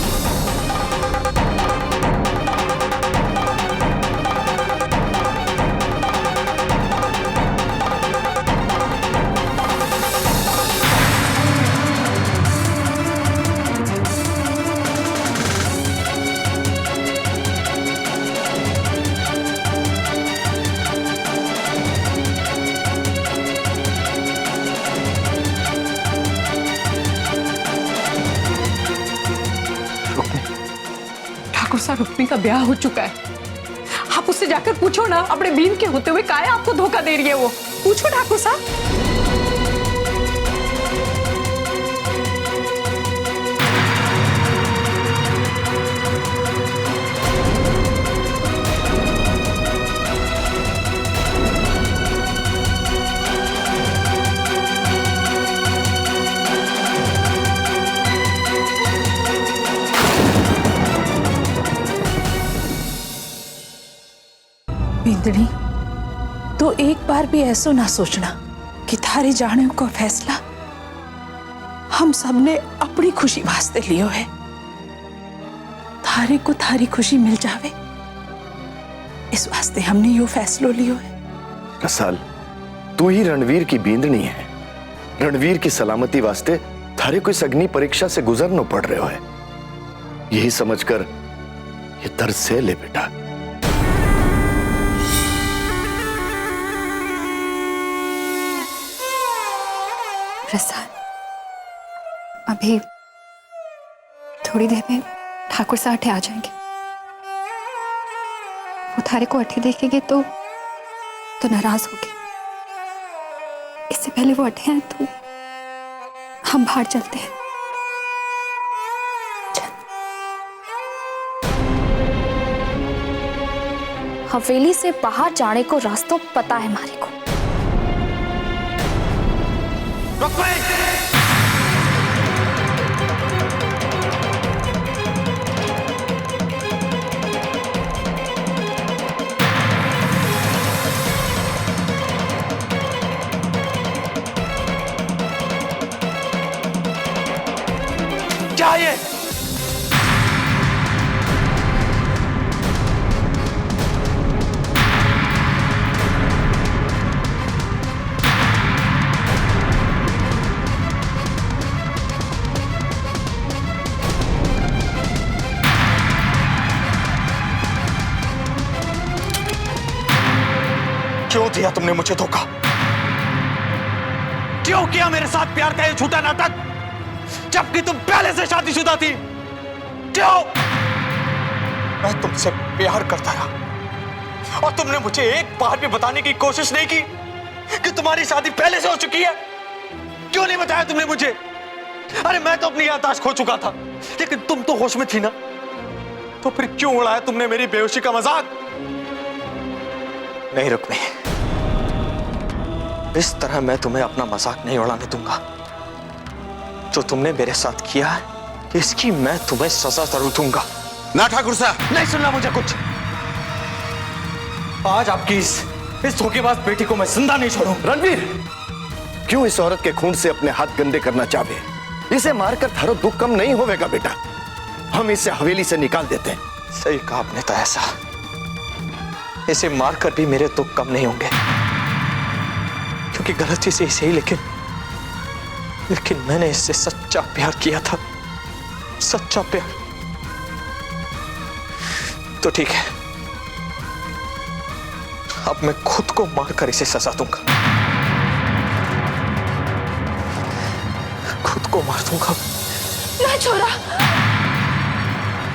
ठाकुर साहब, रुक्मी का ब्याह हो चुका है। आप उससे जाकर पूछो ना, अपने बीन के होते हुए काहे आपको धोखा दे रही है वो? पूछो ठाकुर साहब। बिंदनी, तो एक बार भी ऐसा ना सोचना कि थारे जाने का फैसला हम सबने अपनी खुशी वास्ते लियो है। थारे को थारी खुशी मिल जावे, इस वास्ते हमने यो फैसलो लियो है। रसाल, तू ही रणवीर की बींदनी है। रणवीर की सलामती वास्ते थारे कोई अग्नि परीक्षा से गुजरना पड़ रहा है। यही समझकर ये दर्द से ले बेटा। रसाल, अभी थोड़ी देर में ठाकुर साहब आ जाएंगे। वो थारे को अठी देखेंगे तो नाराज होगे। इससे पहले वो अठे हैं तो हम बाहर चलते हैं। हवेली से बाहर जाने को रास्ता पता है हमारे को। क्या ये? क्यों दिया तुमने मुझे धोखा? क्यों किया मेरे साथ प्यार का ये झूठा नाटक, जबकि तुम पहले से शादीशुदा थी? क्यों? मैं तुमसे प्यार करता रहा और तुमने मुझे एक बार भी बताने की कोशिश नहीं की कि तुम्हारी शादी पहले से हो चुकी है। क्यों नहीं बताया तुमने मुझे? अरे मैं तो अपनी याददाश्त खो चुका था, लेकिन तुम तो होश में थी ना, तो फिर क्यों उड़ाया तुमने मेरी बेहोशी का मजाक? नहीं रुक्मी, इस तरह मैं तुम्हें अपना मजाक नहीं उड़ाने दूंगा। जो तुमने मेरे साथ किया है, इसकी मैं तुम्हें सजा जरूर दूंगा। ना ठाकुर साहब, नहीं सुनना मुझे कुछ। आज आपकी इस धोखेबाज बेटी को मैं जिंदा नहीं छोड़ूंगा। रणवीर, क्यों इस औरत के खून से अपने हाथ गंदे करना चाहे? इसे मारकर थारो दुख कम नहीं होगा बेटा। हम इसे हवेली से निकाल देते हैं। सही कहा आपने तो ऐसा। इसे मारकर भी मेरे दुख कम नहीं होंगे, क्योंकि गलती से इसे ही, लेकिन मैंने इससे सच्चा प्यार किया था, सच्चा प्यार। तो ठीक है, अब मैं खुद को मारकर इसे सजा दूंगा, खुद को मार दूंगा। ना छोरा,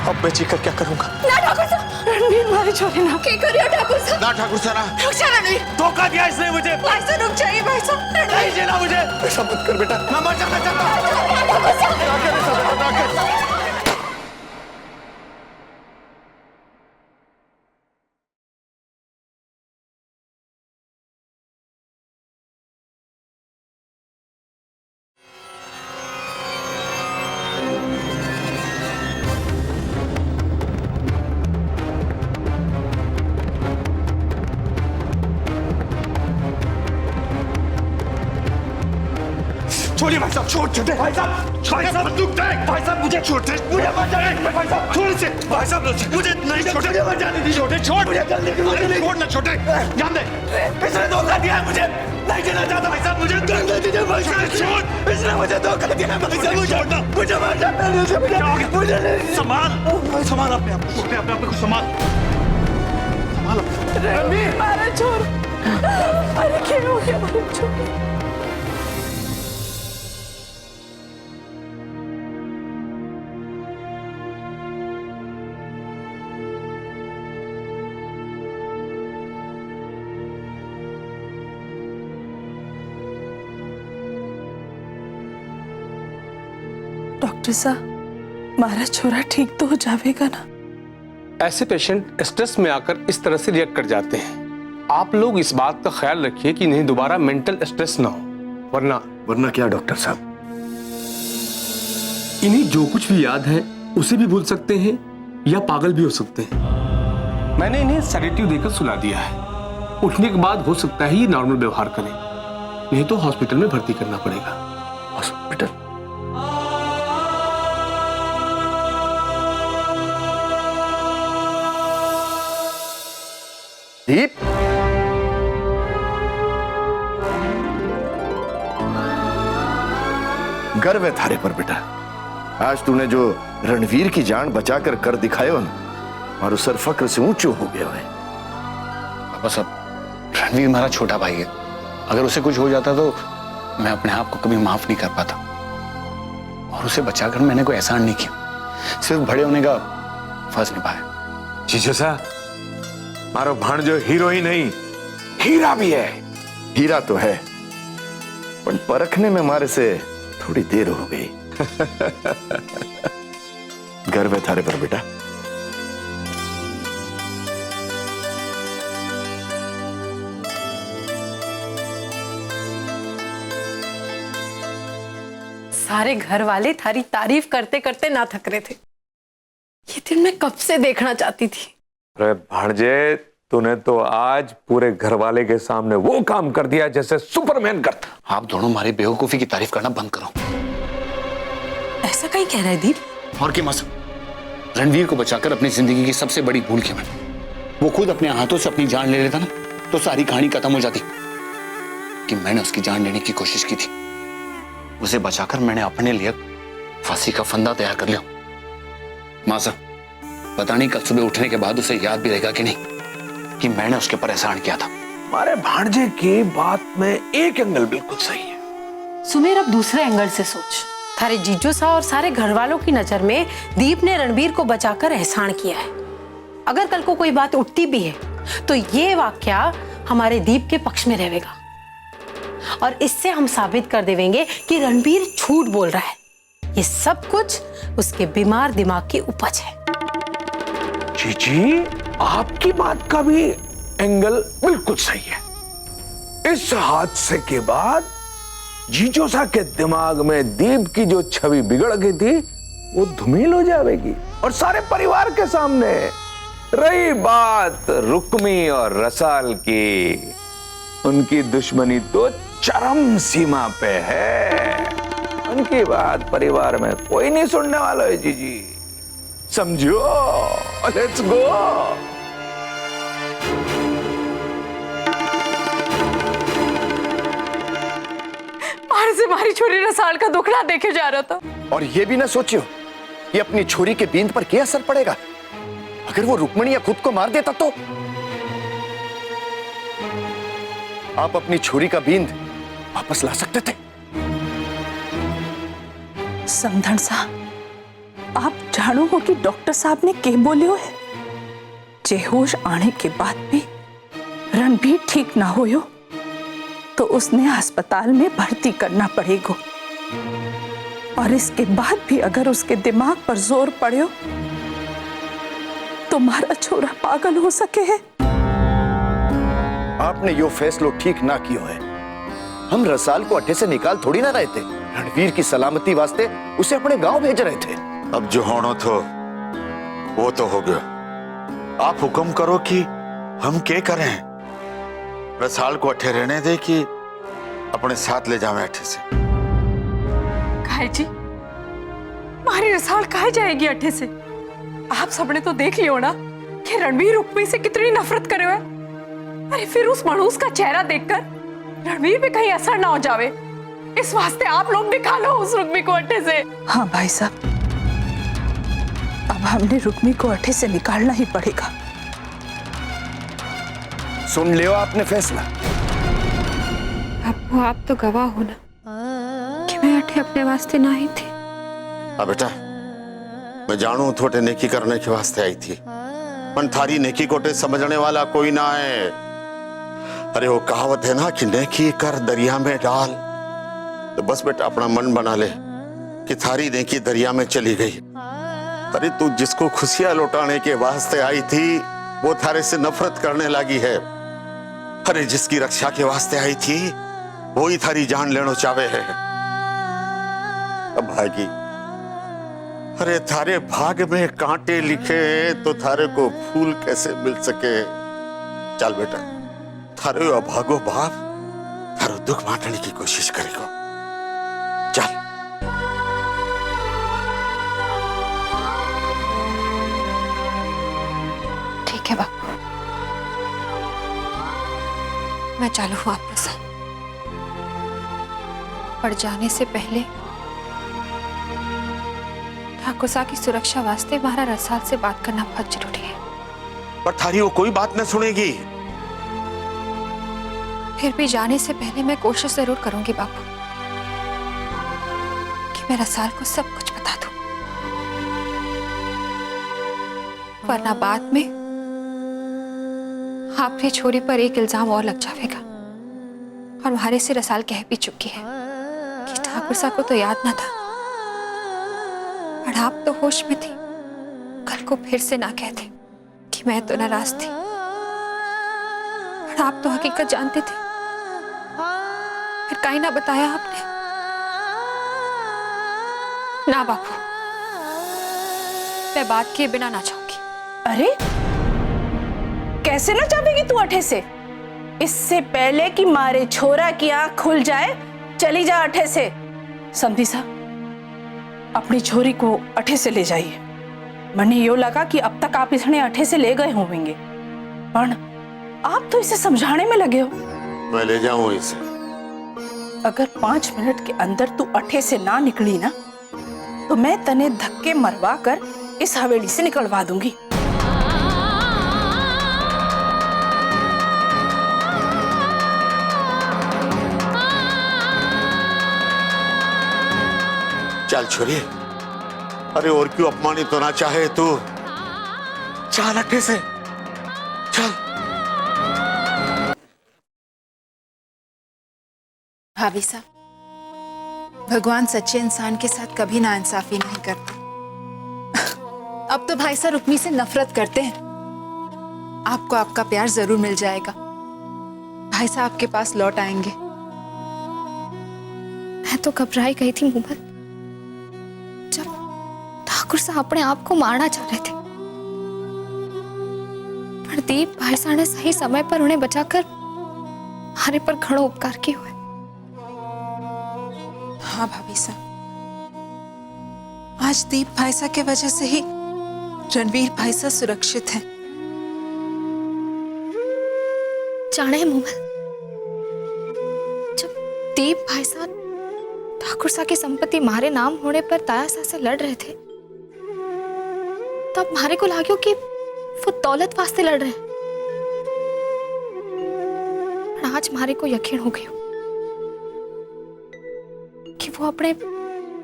अब मैं जीकर क्या करूंगा? ना ठाकुर साहब, रणवीर मारे छोरे ना। क्या करियो ठाकुर साहब? ना ठाकुर साहब, रुक जा रणवीर। धोखा दिया इसने मुझे। भाई साहब रुक जाइए, भाई साहब। नहीं जीना मुझे। ऐसा मत कर बेटा, मैं मर जाना चाहता हूं। छोड़िए भाई साहब, छोटे भाई साहब बंदूक दे। भाई साहब मुझे छोटे, मुझे मत जाने भाई साहब, छोड़ इसे। भाई साहब मुझे नहीं, छोटे मुझे मत जाने दीजिए। छोटे छोड़, मुझे जल्दी छोड़ना। छोटे जान दे, इसने धोखा दिया है मुझे, नहीं जीना चाहता भाई साहब, मुझे दे दीजिए भाई साहब। छोड़, इसने मुझे धोखा दिया है भाई साहब, मुझे मत जाने, मुझे संभाल, संभाल अपने आप, छोटे अपने आप को संभाल, संभाल अपने। मारा छोड़, अरे क्या हो गया मारा छोड़? डॉक्टर साहब, मारा छोरा ठीक तो हो जाएगा ना? ऐसे पेशेंट स्ट्रेस में आकर इस तरह से रिएक्ट कर जाते हैं। आप लोग इस बात का ख्याल रखिए कि इन्हें दोबारा मेंटल स्ट्रेस ना हो, वरना क्या डॉक्टर साहब? इन्हें जो कुछ भी याद है उसे भी भूल सकते हैं या पागल भी हो सकते हैं। मैंने इन्हें सेडेटिव देकर सुला दिया है। उठने के बाद हो सकता है ये नॉर्मल व्यवहार करे, नहीं तो हॉस्पिटल में भर्ती करना पड़ेगा। हॉस्पिटल? दीप, गर्व है थारे पर बेटा। आज तूने जो रणवीर की जान बचाकर कर दिखायो ना, और उस सर फक्र से ऊंचो हो गया है। पापा साहब, रणवीर हमारा छोटा भाई है। अगर उसे कुछ हो जाता तो मैं अपने आप को कभी माफ नहीं कर पाता, और उसे बचाकर मैंने कोई एहसान नहीं किया, सिर्फ बड़े होने का फर्ज निभाया। जीजो सा, मारो भाणजो हीरो ही नहीं, हीरा भी है। हीरा तो है, पर परखने में मारे से थोड़ी देर हो गई। गर्व है थारे पर बेटा। सारे घर वाले थारी तारीफ करते करते ना थक रहे थे। ये दिन मैं कब से देखना चाहती थी। अरे भाणजे, तूने तो आज पूरे घर वाले के सामने वो काम कर दिया जैसे सुपरमैन करता। आप दोनों हमारी बेवकूफी की तारीफ करना बंद करो। ऐसा कहीं कह रहा है दीप? और क्या मस, रणवीर को बचाकर अपनी जिंदगी की सबसे बड़ी भूल की मैंने, वो खुद अपने हाथों से अपनी जान ले लेता ना, तो सारी कहानी खत्म हो जाती। कि मैंने उसकी जान लेने की कोशिश की थी, उसे बचाकर मैंने अपने लिए फांसी का फंदा तैयार कर लिया। मासा, पता नहीं कल सुबह उठने के बाद उसे याद भी रहेगा कि नहीं कि मैंने उसके ऊपर एहसान किया था। हमारे भाणजे की बात में एक एंगल बिल्कुल सही है। सुमेर, अब दूसरे एंगल से सोच। थारे जीजो सा और सारे घर वालों की नजर में दीप ने रणवीर को बचाकर एहसान किया है। अगर कल को कोई बात उठती भी है तो ये वाकया हमारे दीप के पक्ष में रहेगा, और इससे हम साबित कर देंगे कि रणवीर झूठ बोल रहा है। ये सब कुछ उसके बीमार दिमाग की उपज है। जीजी, आपकी बात का भी एंगल बिल्कुल सही है। इस हादसे के बाद जीजोसा के दिमाग में दीप की जो छवि बिगड़ गई थी वो धूमिल हो जाएगी, और सारे परिवार के सामने। रही बात रुक्मी और रसाल की, उनकी दुश्मनी तो चरम सीमा पे है। उनकी बात परिवार में कोई नहीं सुनने वाला है जीजी, समझो। Let's go. मारे से मारी छोरी रसाल का दुखड़ा देखे जा रहा था। और ये भी ना सोचियो कि अपनी छोरी के बींद पर क्या असर पड़ेगा अगर वो रुक्मणी या खुद को मार देता तो। आप अपनी छोरी का बींद वापस ला सकते थे। समधन साहब, आप जानो हो कि डॉक्टर साहब ने क्या बोलियो है? जेहोश आने के बाद भी रणबीर ठीक ना होयो तो उसने अस्पताल में भर्ती करना पड़ेगा, और इसके बाद भी अगर उसके दिमाग पर जोर पड़ो तो मारा छोरा पागल हो सके है। आपने यो फैसलो ठीक ना कियो है। हम रसाल को अड्डे से निकाल थोड़ी ना रहे थे, रणवीर की सलामती वास्ते उसे अपने गांव भेज रहे थे। अब जो होना था वो तो हो गया। आप हुक्म करो कि हम क्या करें? रसाल को अठे रहने दे कि अपने साथ ले जावे अठे से? काहे जी, मारी रसाल काहे जाएगी अठे से? आप सबने तो देख लियो ना कि रणवीर रुक्मी से कितनी नफरत करे हुए। अरे फिर उस मणूस का चेहरा देखकर रणवीर पे कहीं असर ना हो जावे, इस वास्ते आप लोग निकालो उस रुक्मी को अठे से। हाँ भाई साहब, अब हमने रुक्मी को अठे से निकालना ही पड़ेगा। सुन लियो आपने फैसला। अब आप तो गवाह हो ना कि मैं अठे अपने वास्ते ना ही थी। अब बेटा, मैं जानू थोड़े नेकी करने के वास्ते आई थी, पर थारी नेकी कोटे समझने वाला कोई ना है। अरे वो कहावत है ना कि नेकी कर दरिया में डाल, तो बस बेटा अपना मन बना ले कि थारी नेकी दरिया में चली गई। अरे तू जिसको खुशियां लौटाने के वास्ते आई थी वो थारे से नफरत करने लगी है। अरे जिसकी रक्षा के वास्ते आई थी वो ही थारी जान लेना चाहे है। अब भागी, अरे थारे भाग में कांटे लिखे हैं तो थारे को फूल कैसे मिल सके? चल बेटा, थारे अभागो बाप थारो दुख बांटने की कोशिश करेगा। चल ठीक है बापू, मैं चालू हूं आपके साथ, पर जाने से पहले ठाकुर साहब की सुरक्षा वास्ते हमारा रसाल से बात करना बहुत जरूरी है। पर थारी वो कोई बात न सुनेगी। फिर भी जाने से पहले मैं कोशिश जरूर करूंगी बापू कि मैं रसाल को सब कुछ बता दूं, वरना बाद में आपकी छोरी पर एक इल्जाम और लग जाएगा। और हमारे से रसाल कह भी चुकी है कि ठाकुर साहब को तो याद ना था, पर आप तो होश में थी, कल को फिर से ना कहते कि मैं तो नाराज थी, पर आप तो हकीकत जानते थे, फिर काहे ना बताया आपने। ना बापू, मैं बात किए बिना ना जाऊंगी। अरे कैसे ना जाएगी तू अठे से? इससे पहले कि मारे छोरा की आंख खुल जाए चली जा अठे से। समझी साहब, अपनी छोरी को अठे से ले जाइए। मने यो लगा कि अब तक आप इसने अठे से ले गए होंगे, पर आप तो इसे समझाने में लगे हो। मैं ले जाऊं इसे। अगर 5 मिनट के अंदर तू अठे से ना निकली ना, तो मैं तने धक्के मरवा कर इस हवेली से निकलवा दूंगी। चल छोरी, अरे और क्यों अपमानित होना चाहे तू? चल अट्ठे से चल। भाभी साहब, भगवान सच्चे इंसान के साथ कभी नाइंसाफी नहीं करते। अब तो भाई साहब रुक्मी से नफरत करते हैं। आपको आपका प्यार जरूर मिल जाएगा। भाई साहब आपके पास लौट आएंगे। मैं तो घबराई गई थी मुमल, जब ठाकुर साहब अपने आप को मारना चाह रहे थे, पर दीप भाई साहब ने सही समय पर उन्हें बचाकर हमारे पर घणो उपकार किए हुए। हाँ भाभी साहब, आज दीप भाई साहब के वजह से ही रणवीर भाई साहब सुरक्षित हैं। जाने मुमल, जब दीप भाई साहब ठाकुर साहब की संपत्ति हमारे नाम होने पर ताया साहब से लड़ रहे थे, तब हमारे को लाग्यो कि वो दौलत वास्ते लड़ रहे हैं। पर आज हमारे को यकीन हो गया कि वो अपने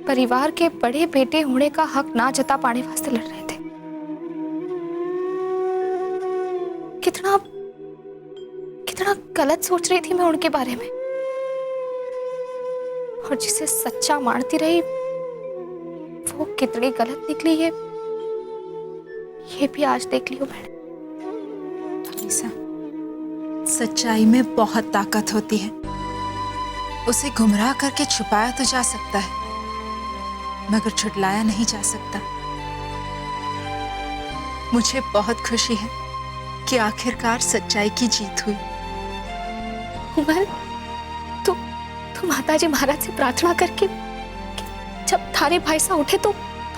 परिवार के बड़े बेटे होने का हक ना जता पाने वास्ते लड़ रहे थे। कितना कितना गलत सोच रही थी मैं उनके बारे में, और जिसे सच्चा मानती रही वो कितनी गलत निकली है ये भी आज देख लियो मैंने। भाभी साहब, सच्चाई में बहुत ताकत होती है। उसे गुमराह करके छुपाया तो जा सकता है, मगर छुटलाया नहीं जा सकता। मुझे बहुत खुशी है कि आखिरकार सच्चाई की जीत हुई। उमर, तू माताजी महाराज से प्रार्थना करके कि जब थारे भाई साहब उठे तो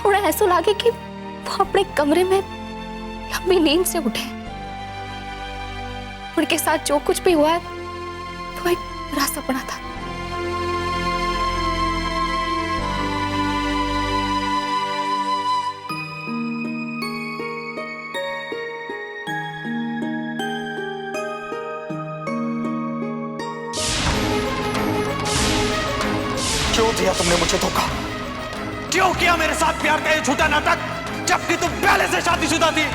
थोड़ा ऐसा लगे कि वो अपने कमरे में लंबी नींद से उठे। उनके साथ जो कुछ भी हुआ है वो एक बुरा सपना था। क्यों दिया तुमने मुझे धोखा? क्यों किया मेरे साथ प्यार का ये झूठा नाटक, जबकि तुम पहले से शादीशुदा थी?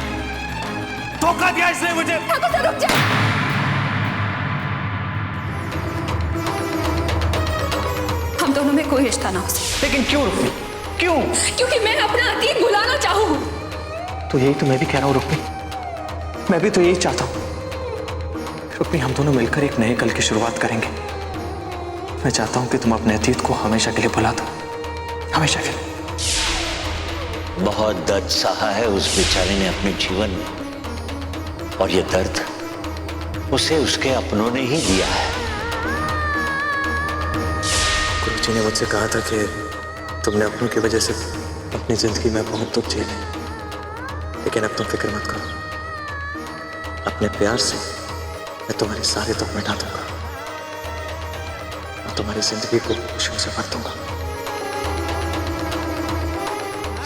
धोखा दिया इसने मुझे। रुक जा। हम दोनों में कोई रिश्ता ना हो सकता। लेकिन क्यों रुक्मी? क्यों? क्योंकि मैं अपना अतीत भुलाना चाहूँ। तो यही तो मैं भी कह रहा हूँ रुक्मी, मैं भी तो यही चाहता हूँ। रुक्मी, हम दोनों मिलकर एक नए कल की शुरुआत करेंगे। मैं चाहता हूँ कि तुम अपने अतीत को हमेशा के लिए भुला दो, हमेशा के लिए। बहुत दर्द सहा है उस बेचारे ने अपने जीवन में, और ये दर्द उसे उसके अपनों ने ही दिया है। गुरुजी ने मुझसे कहा था कि तुमने अपनों की वजह से अपनी जिंदगी में बहुत दुख झेले, लेकिन अब तुम फिक्र मत करो। अपने प्यार से मैं तुम्हारे सारे दुख मिटा दूंगा और तुम्हारी जिंदगी को खुशियों से भर दूंगा।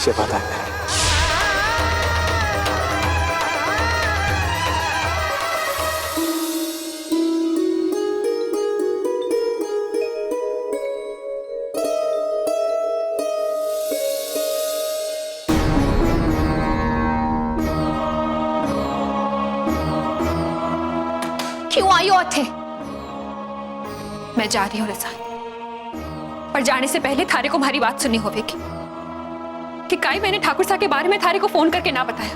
ये बात है। क्यों आई हो थे? मैं जा रही हूं रसाल, पर जाने से पहले थारे को हमारी बात सुननी होगी कि काई मैंने ठाकुर साहब के बारे में थारे को फोन करके ना बताया।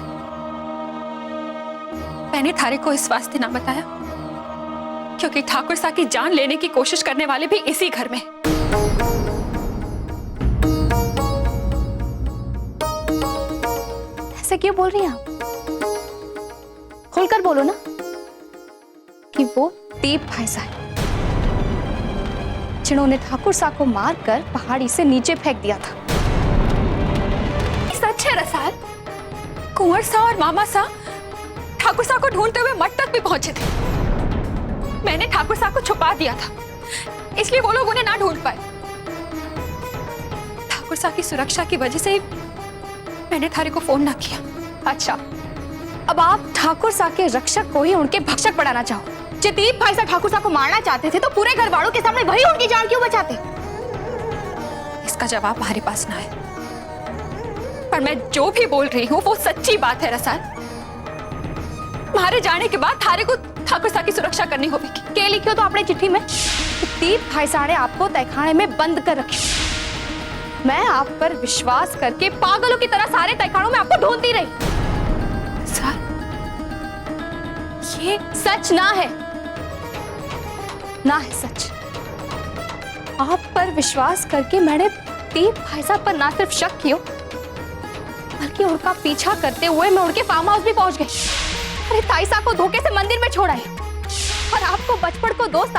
मैंने थारे को इस वास्ते ना बताया क्योंकि ठाकुर साहब की जान लेने की कोशिश करने वाले भी इसी घर में। ऐसे क्यों बोल रही हैं आप? खुलकर बोलो ना कि वो दीप भाई साहब जिन्होंने ठाकुर साहब को मारकर पहाड़ी से नीचे फेंक दिया था। सच है रसाल, कुंवर साहब और मामा साहब ठाकुर साहब को ढूंढते हुए मठ तक भी पहुंचे थे। मैंने ठाकुर साहब को छुपा दिया था, इसलिए वो लोग उन्हें ना ढूंढ पाए। ठाकुर साहब की सुरक्षा की वजह से मैंने थारे को फोन ना किया। अच्छा, अब आप ठाकुर साहब के रक्षक को ही उनके भक्षक बनाना चाहो। दीप भाई साहब ठाकुर साहब को मारना चाहते थे तो पूरे घर वालों के सामने वही उनकी जान क्यों बचाते? इसका जवाब हमारे पास ना है, पर मैं जो भी बोल रही हूँ वो सच्ची बात है रसाल। मारे जाने के बाद थारे को ठाकुर साहब की सुरक्षा करनी होगी। क्या लिखियो तो अपने चिट्ठी में? दीप भाई साहब ने आपको तहखाने में बंद कर रखी। मैं आप पर विश्वास करके पागलों की तरह सारे तहखानों में आपको ढूंढती रही। सर, ये सच ना है, ना है सच। आप पर विश्वास करके मैंने दीप भाई साहब पर ना सिर्फ शक किया बल्कि उनका पीछा करते हुए मैं उनके फार्म हाउस भी पहुंच गई। अरे ताई साहब को धोखे से मंदिर में छोड़ा है और आपको बचपन को दोस्त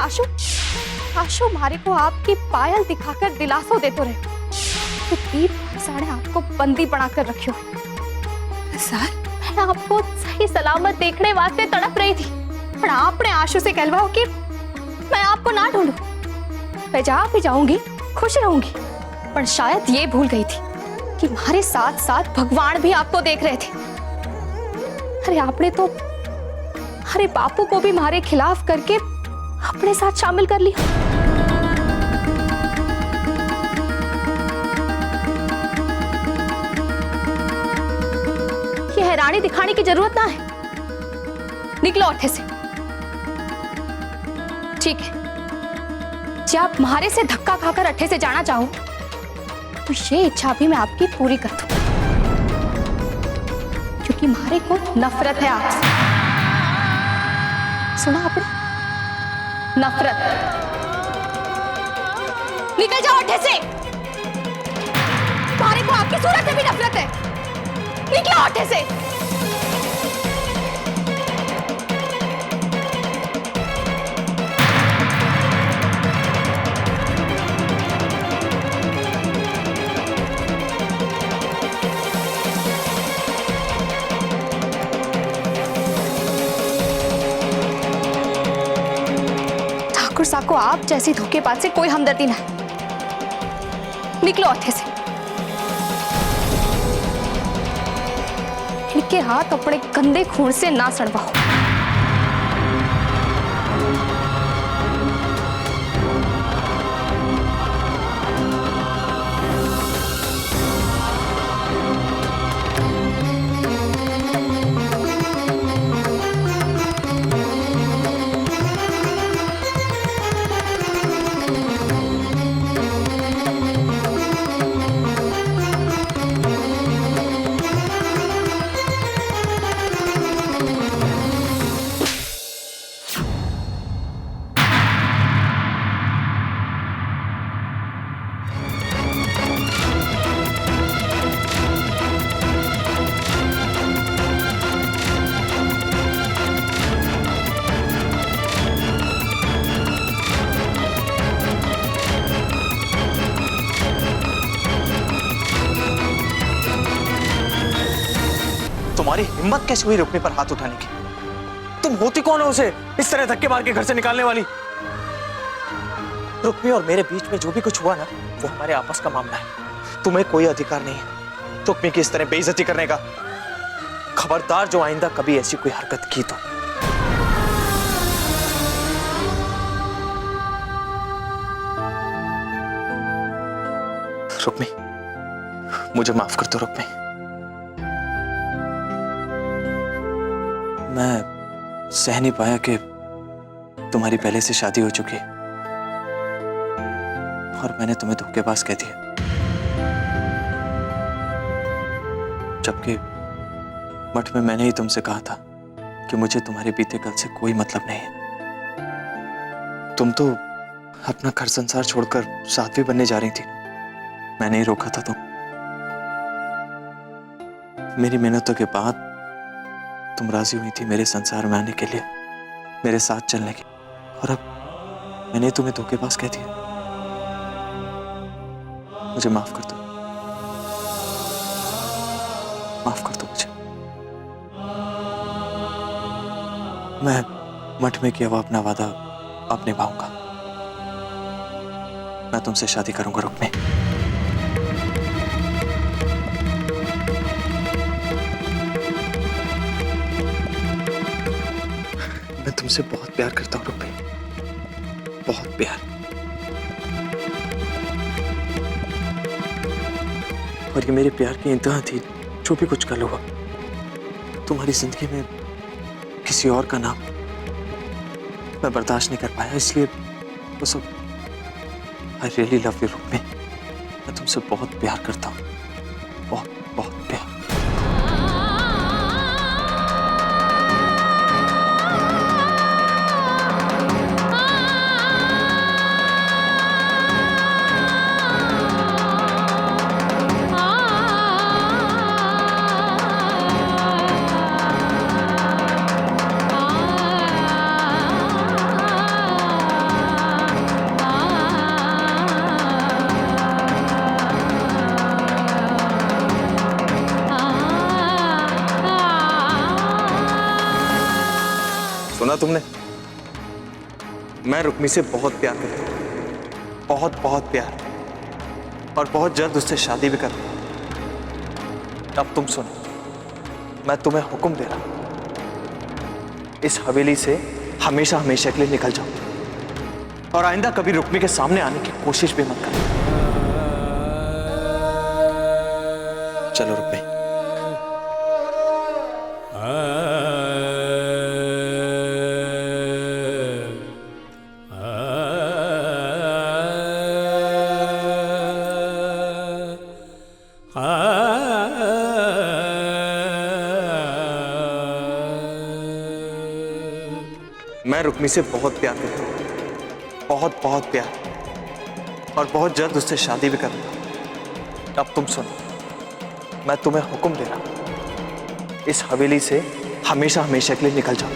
आशु मारे को आपकी पायल दिखाकर दिलासा देते रहे। तो दीप भाई साहब ने आपको बंदी बनाकर रखी हो। सर, मैं आपको सही सलामत देखने वास्ते तड़प रही थी, पर आपने आशु से कहलवाओ कि मैं आपको ना ढूंढूं। मैं जहां भी जाऊंगी खुश रहूंगी, पर शायद ये भूल गई थी कि हमारे साथ साथ भगवान भी आपको देख रहे थे। अरे आपने तो हमारे बापू को भी हमारे खिलाफ करके अपने साथ शामिल कर लिया। ये हैरानी दिखाने की जरूरत ना है, निकलो अट्ठे से। ठीक है, जब आप मारे से धक्का खाकर अट्ठे से जाना चाहो तो ये इच्छा भी मैं आपकी पूरी कर दूं, क्योंकि मारे को नफरत है आपसे। सुना आपने? नफरत। निकल जाओ अट्ठे से। मारे को आपकी सूरत से भी नफरत है। निकलो अट्ठे से। ठाकुर साहब को आप जैसी धोखेबाज से कोई हमदर्दी नहीं। निकलो अट्ठे से। इनके हाथ अपने गंदे खून से ना सड़वाओ। कैसे हुई रुक्मी पर हाथ उठाने की? तुम होती कौन हो उसे इस तरह धक्के मार के घर से निकालने वाली? रुक्मी और मेरे बीच में जो भी कुछ हुआ ना, वो हमारे आपस का मामला है। तुम्हें कोई अधिकार नहीं है रुक्मी की इस तरह बेइज्जती करने का। खबरदार जो आइंदा कभी ऐसी कोई हरकत की तो। रुक्मी, मुझे माफ कर दो रुक्मी। मैं सह नहीं पाया कि तुम्हारी पहले से शादी हो चुकी है और मैंने तुम्हें धोखेबाज कह दिया, जबकि मठ में मैंने ही तुमसे कहा था कि मुझे तुम्हारे बीते कल से कोई मतलब नहीं है। तुम तो अपना घर संसार छोड़कर साध्वी बनने जा रही थी, मैंने ही रोका था तुम। मेरी मेहनतों के बाद तुम राजी हुई थी मेरे संसार में आने के लिए, मेरे साथ चलने की, और अब मैंने तुम्हें धोखेबाज कह दिया। मुझे माफ कर दो, माफ कर दो मुझे। मैं मठ में किया हुआ अपना वादा अब निभाऊंगा। मैं तुमसे शादी करूंगा रुक्मी। मैं तुमसे बहुत प्यार करता हूं रुक्मी, बहुत प्यार। और ये मेरे प्यार की इंतहा थी। जो भी कुछ कल हुआ, तुम्हारी जिंदगी में किसी और का नाम मैं बर्दाश्त नहीं कर पाया, इसलिए वो सब। I really love you Rukmi. मैं तुमसे बहुत प्यार करता हूँ, बहुत बहुत प्यार। सुना तुमने? मैं रुक्मी से बहुत प्यार करता हूं, बहुत बहुत प्यार, और बहुत जल्द उससे शादी भी करूंगा। अब तुम सुनो, मैं तुम्हें हुक्म दे रहा हूं, इस हवेली से हमेशा हमेशा के लिए निकल जाओ और आइंदा कभी रुक्मी के सामने आने की कोशिश भी मत करना। चलो रुक्मी। मैं रुक्मी से बहुत प्यार करता हूँ, बहुत बहुत प्यार, और बहुत जल्द उससे शादी भी करूंगा। अब तुम सुनो, मैं तुम्हें हुक्म दे रहा हूं, इस हवेली से हमेशा हमेशा के लिए निकल जाओ।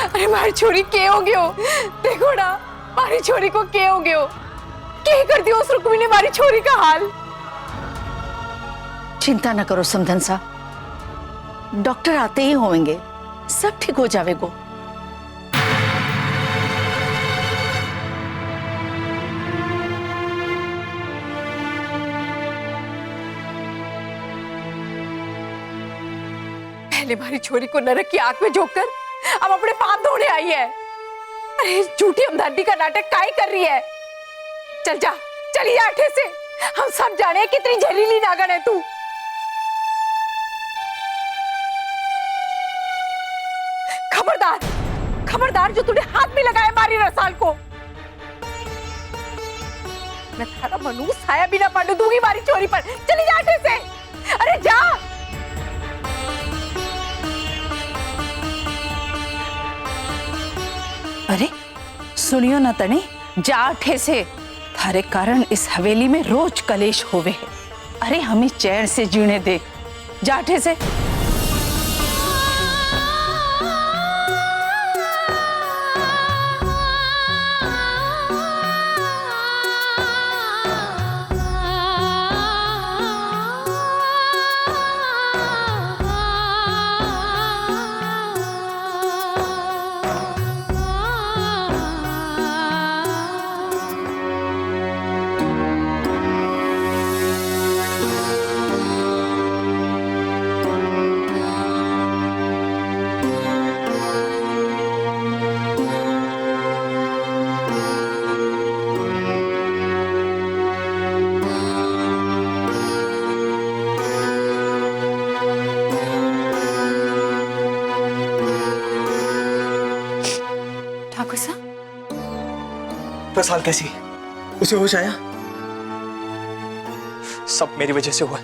अरे मारी छोरी के हो गयो? देखो ना, मारी छोरी को के हो गयो? के कर दियो उस रुक्मी ने मारी छोरी का हाल? चिंता न करो समधन साहब, डॉक्टर आते ही होंगे, सब ठीक हो जाएगो। पहले मारी छोरी को नरक की आंख में झोंककर अब अपने पाप धोने आई है। अरे झूठी हमदर्दी का नाटक काहे कर रही है? चल जा, चली जा आठे से। हम सब जाने कितनी जहरीली नागन है तू। खबरदार, खबरदार जो तूने हाथ में लगाया मारी रसाल को। मैं थारा मनूस छाया भी ना पड़ने दूंगी मारी छोरी पर। चली जा आठे से। अरे जा। अरे सुनियो ना तने, जाठे से थारे कारण इस हवेली में रोज कलेश होवे है। अरे हमें चैन से जीने दे, जाठे से। ठाकुर साहब, रसाल कैसी है? उसे होश आया? सब मेरी वजह से हुआ।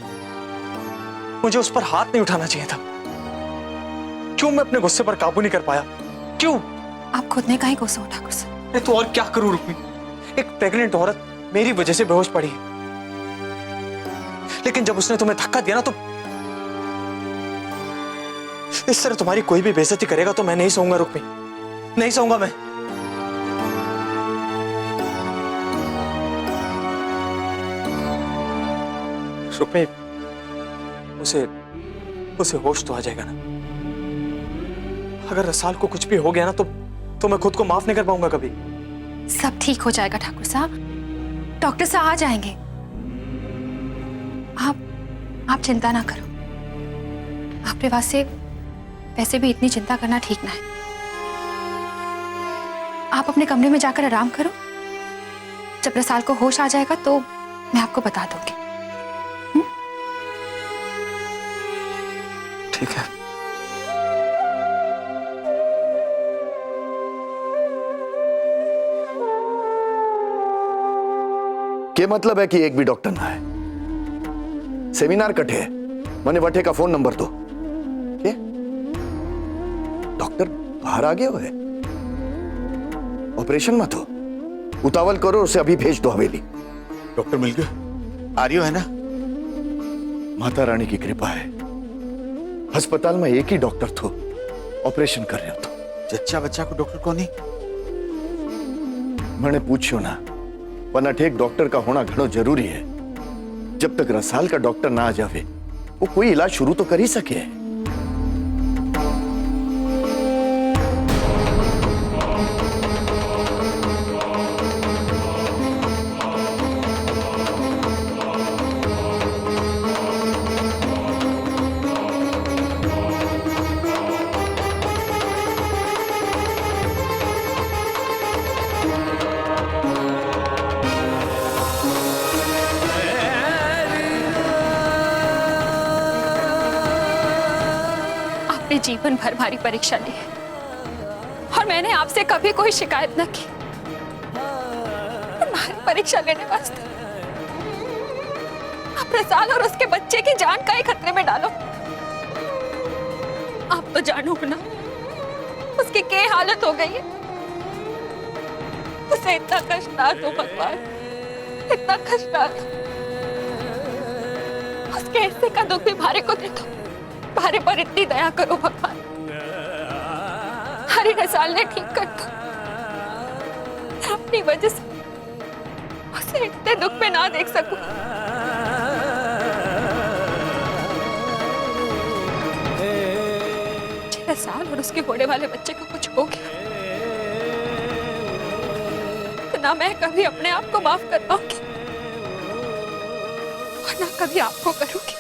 मुझे उस पर हाथ नहीं उठाना चाहिए था। क्यों मैं अपने गुस्से पर काबू नहीं कर पाया? क्यों? आप खुद ने काहे गुस्सा हो ठाकुर साहब? अरे तो और क्या करूं रुक्मी? एक प्रेग्नेंट औरत मेरी वजह से बेहोश पड़ी है, लेकिन जब उसने तुम्हें धक्का दिया ना, तो इस तरह तुम्हारी कोई भी बेइज्जती करेगा तो मैं नहीं सहूंगा रुक्मी, नहीं सहूंगा मैं। रुक्मी, उसे होश तो आ जाएगा ना। अगर रसाल को कुछ भी हो गया ना, तो मैं खुद को माफ नहीं कर पाऊंगा कभी। सब ठीक हो जाएगा ठाकुर साहब, डॉक्टर साहब आ जाएंगे। आप चिंता ना करो। आपके वास्ते वैसे भी इतनी चिंता करना ठीक ना है। आप अपने कमरे में जाकर आराम करो। जब रसाल को होश आ जाएगा तो मैं आपको बता दूंगी। ठीक है। क्या मतलब है कि एक भी डॉक्टर ना है? सेमिनार कटे है, मने वठे का फोन नंबर दो। के डॉक्टर बाहर आ गए हो है? ऑपरेशन मत हो, उतावल करो, उसे अभी भेज दो हवेली। डॉक्टर मिल गया? आर्यो है ना? माता रानी की कृपा है, अस्पताल में एक ही डॉक्टर थो, ऑपरेशन कर रहे हो तो। जच्चा बच्चा को डॉक्टर कौन? मैंने पूछो ना, पर एक डॉक्टर का होना घणो जरूरी है। जब तक रसाल का डॉक्टर ना आ जावे, वो कोई इलाज शुरू तो कर ही सके। जीवन भर हमारी परीक्षा ली है और मैंने आपसे कभी कोई शिकायत न की। हमारी परीक्षा लेने वास्ते आप रसाल और उसके बच्चे की जान का ही खतरे में डालो। आप तो जानो ना उसकी क्या हालत हो गई है। उसे इतना कष्ट ना दो भगवान, इतना कष्ट ना दो। उसके हिस्से का दुख भी भारे को दे दो। भारे पर इतनी दया करो भगवान। हरी रसाल ने ठीक कर दो। अपनी वजह से उसे इतने दुख में ना देख सकूं। रसाल और उसके होने वाले बच्चे को कुछ हो गया तो ना मैं कभी अपने आप को माफ कर पाऊंगी और ना कभी आपको करूंगी।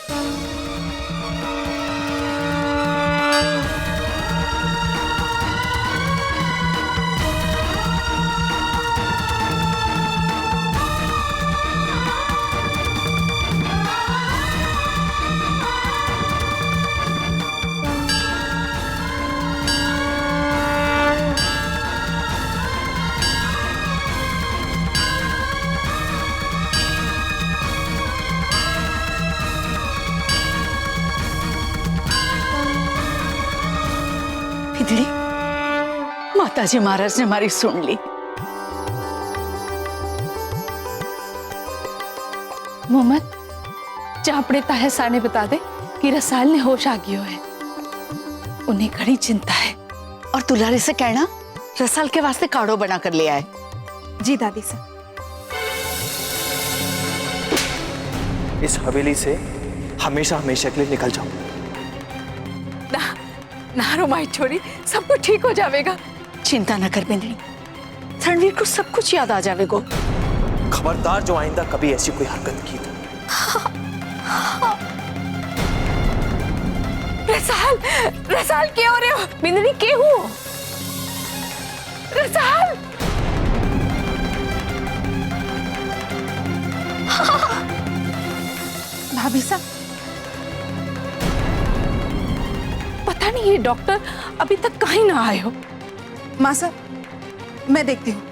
माताजी महाराज ने हमारी सुन ली। मोहम्मद जा अपने ताहे साने बता दे कि रसाल ने होश आ गयो है। उन्हें घड़ी चिंता है। और दुलारी से कहना रसाल के वास्ते काढ़ो बना कर ले आए। जी दादी से। इस हवेली से हमेशा हमेशा के लिए निकल जाओ। ना रो माई छोरी, सब कुछ ठीक हो जाएगा। चिंता न कर बिंदनी, रणवीर को सब कुछ याद आ जाएगा। खबरदार जो आइंदा कभी ऐसी कोई हरकत की तो। रसाल, रसाल क्या हो रहे हो? बिंदनी क्या हुआ? रसाल भाभी साहब, पता नहीं ये डॉक्टर अभी तक कहीं ना आए हो। माँ साहब मैं देखती हूँ।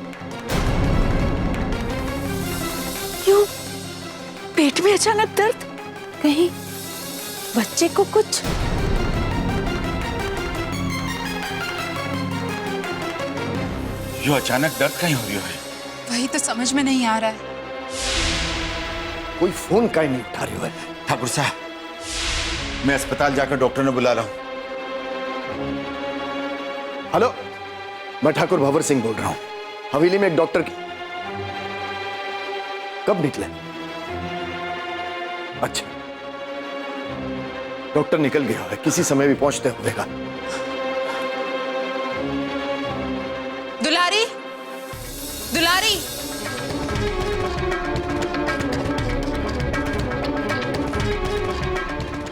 क्यों पेट में अचानक दर्द? कहीं बच्चे को कुछ? यो अचानक दर्द कहीं हो रही है? वही तो समझ में नहीं आ रहा है। कोई फोन काहे नहीं उठा रही है? ठाकुर साहब, मैं अस्पताल जाकर डॉक्टर ने बुला रहा हूं। हेलो, मैं ठाकुर भंवर सिंह बोल रहा हूं। हवेली में एक डॉक्टर की। कब निकले? अच्छा, डॉक्टर निकल गया है, किसी समय भी पहुंचते होगा। दुलारी, दुलारी,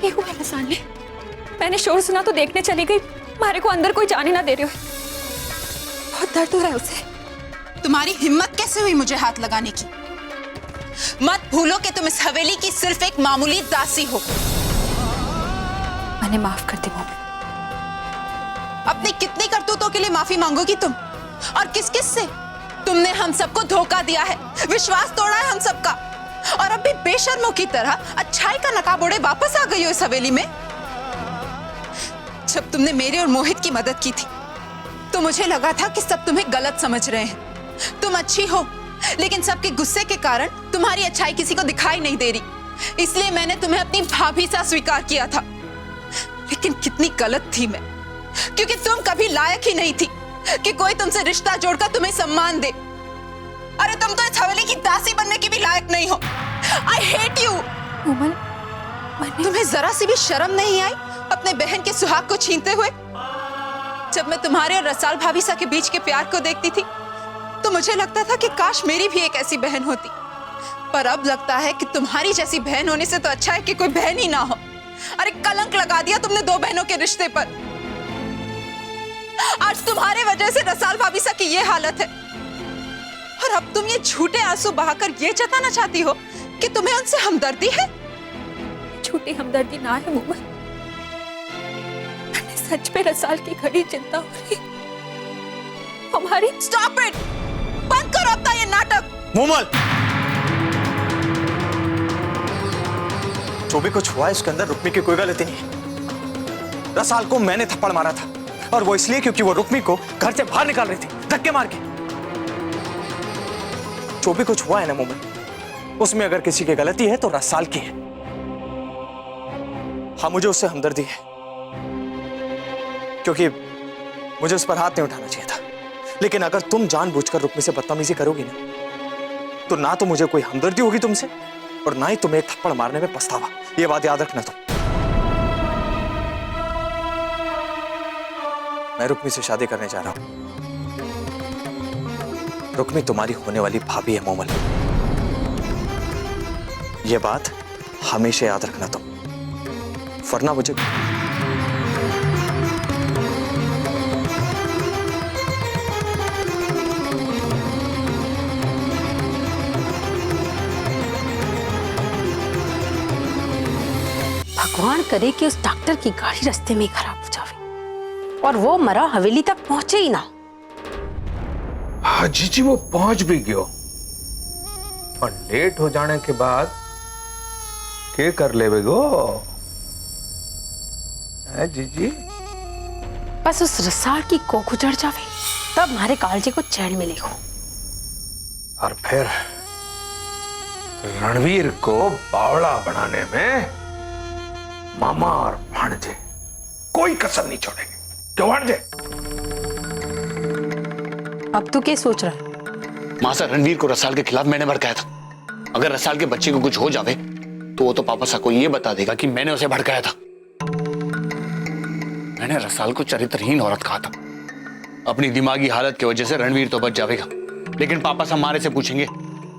ये हुआ रसाल ने। मैंने शोर सुना तो देखने चली गई। मारे को अंदर कोई जाने ना दे रहे हो। बहुत दर्द हो रहा है उसे। तुम्हारी हिम्मत कैसे हुई मुझे हाथ लगाने की? मत भूलो कि तुम इस हवेली की सिर्फ एक मामूली दासी हो। मैंने माफ कर दी मम्मी। अपनी कितनी करतूतों के लिए माफी मांगोगी तुम? और किस किस से? तुमने हम सबको धोखा दिया है, विश्वास तोड़ा है हम सबका, और अब भी बेशर्मों की तरह अच्छाई का नकाब ओढ़े वापस आ गई हो इस हवेली में। जब तुमने मेरे और मोहित की मदद की थी तो मुझे लगा था कि सब तुम्हें गलत समझ रहे हैं। तुम अच्छी हो, लेकिन सबके गुस्से के कारण तुम्हारी अच्छाई किसी को दिखाई नहीं दे रही। इसलिए मैंने तुम्हें अपनी भाभी सा स्वीकार किया था। लेकिन कितनी गलत थी मैं, क्योंकि तुम कभी लायक ही नहीं थी कि कोई तुमसे रिश्ता जोड़कर तुम्हें सम्मान दे। अरे तुम तो इस हवेली की दासी बनने की भी लायक नहीं हो। I hate you. तुम्हें जरा सी भी शर्म नहीं आई अपने बहन के सुहाग को छीनते हुए? जब मैं तुम्हारे और रसाल भाभी सा के बीच के प्यार को देखती थी तो मुझे लगता था कि काश मेरी भी एक ऐसी बहन होती। पर अब लगता है कि तुम्हारी जैसी बहन होने से तो अच्छा है कि कोई बहन ही ना हो। अरे कलंक लगा दिया तुमने दो बहनों के रिश्ते पर। आज तुम्हारे वजह से रसाल भाभी सा की ये हालत है, और अब तुम ये झूठे आंसू बहाकर ये जताना चाहती हो कि तुम्हें उनसे हमदर्दी है। झूठी हमदर्दी ना है मोहम्मद। मैंने सच में रसाल की घड़ी चिंता हो रही हमारी। स्टॉप इट, बंद करो अपना ये नाटक। मोमल, जो भी कुछ हुआ है उसके अंदर रुक्मी की कोई गलती नहीं है। रसाल को मैंने थप्पड़ मारा था, और वो इसलिए क्योंकि वो रुक्मी को घर से बाहर निकाल रही थी धक्के मार के। जो भी कुछ हुआ है ना मोमल, उसमें अगर किसी की गलती है तो रसाल की है। हाँ, मुझे उससे हमदर्दी है, क्योंकि मुझे उस पर हाथ नहीं उठाना चाहिए था। लेकिन अगर तुम जानबूझकर रुक्मी से बदतमीजी करोगी ना, तो ना तो मुझे कोई हमदर्दी होगी तुमसे, और ना ही तुम्हें एक थप्पड़ मारने में पछतावा। ये बात याद रखना तुम। मैं रुक्मी से शादी करने जा रहा हूं। रुक्मी तुम्हारी होने वाली भाभी है मोमल। ये बात हमेशा याद रखना तुम, वरना मुझे भगवान करे कि उस डॉक्टर की गाड़ी रास्ते में ही खराब हो जावे और वो मरा हवेली तक पहुंचे ही ना। हाँ जीजी, वो पहुंच भी गयो, और लेट हो जाने के बाद के कर लेवे गो है जीजी? बस उस रसाल की कोख उजड़ जावे तब हमारे कालजे को चैन मिलेगा। और फिर रणवीर को बावड़ा बनाने में मामा और भांजे कोई कसर नहीं छोड़ेंगे। क्यों भांजे? अब तू क्या सोच रहा है? मां सर, रणवीर को रसाल के खिलाफ मैंने भड़काया था। अगर रसाल के बच्चे को कुछ हो जावे तो वो तो पापा सा को ये बता देगा कि मैंने उसे भड़काया था। मैंने रसाल को चरित्रहीन औरत कहा था। अपनी दिमागी हालत की वजह से रणवीर तो बच जाएगा, लेकिन पापा सा मारे से पूछेंगे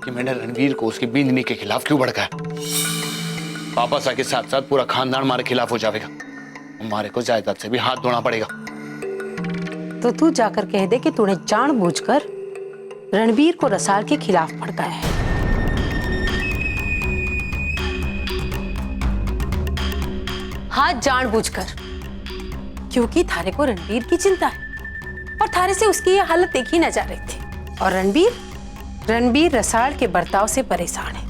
कि मैंने रणवीर को उसकी बिंदनी के खिलाफ क्यों भड़काया। पापा सा के साथ साथ पूरा खानदान हमारे खिलाफ हो जाएगा। हमारे को जायदाद से भी हाथ धोना पड़ेगा। तो तू जाकर कह दे कि तूने जानबूझकर रणवीर को रसाल के खिलाफ भड़काया है। हाँ, जानबूझकर, क्योंकि थारे को रणवीर की चिंता है और थारे से उसकी ये हालत देखी न जा रही थी। और रणवीर रसाल के बर्ताव से परेशान है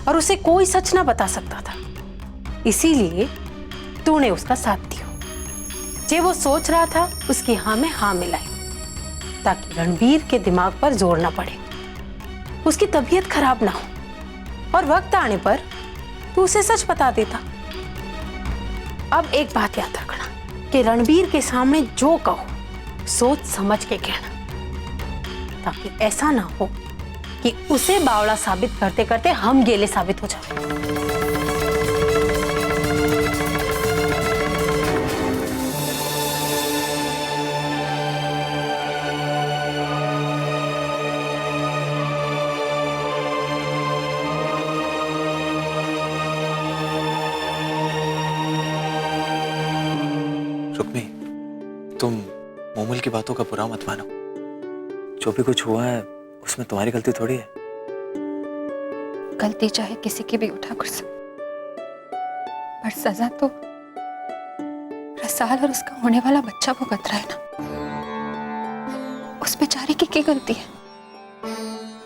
और उसे कोई सच ना बता सकता था, इसीलिए तूने उसका साथ दिया। जे वो सोच रहा था उसकी हाँ में हाँ मिलाई, ताकि रणवीर के दिमाग पर जोर ना पड़े, उसकी तबीयत खराब ना हो और वक्त आने पर तू उसे सच बता देता। अब एक बात याद रखना कि रणवीर के सामने जो कहो सोच समझ के कहना, ताकि ऐसा ना हो कि उसे बावड़ा साबित करते करते हम गेले साबित हो जाए। रुक्मी, तुम मोमल की बातों का बुरा मत मानो। जो भी कुछ हुआ है उसमें तुम्हारी गलती थोड़ी है। गलती चाहे किसी की भी उठा कर सके, पर सजा तो रसाल और उसका होने वाला बच्चा भुगत रहा है ना। उस बेचारे की क्या गलती है?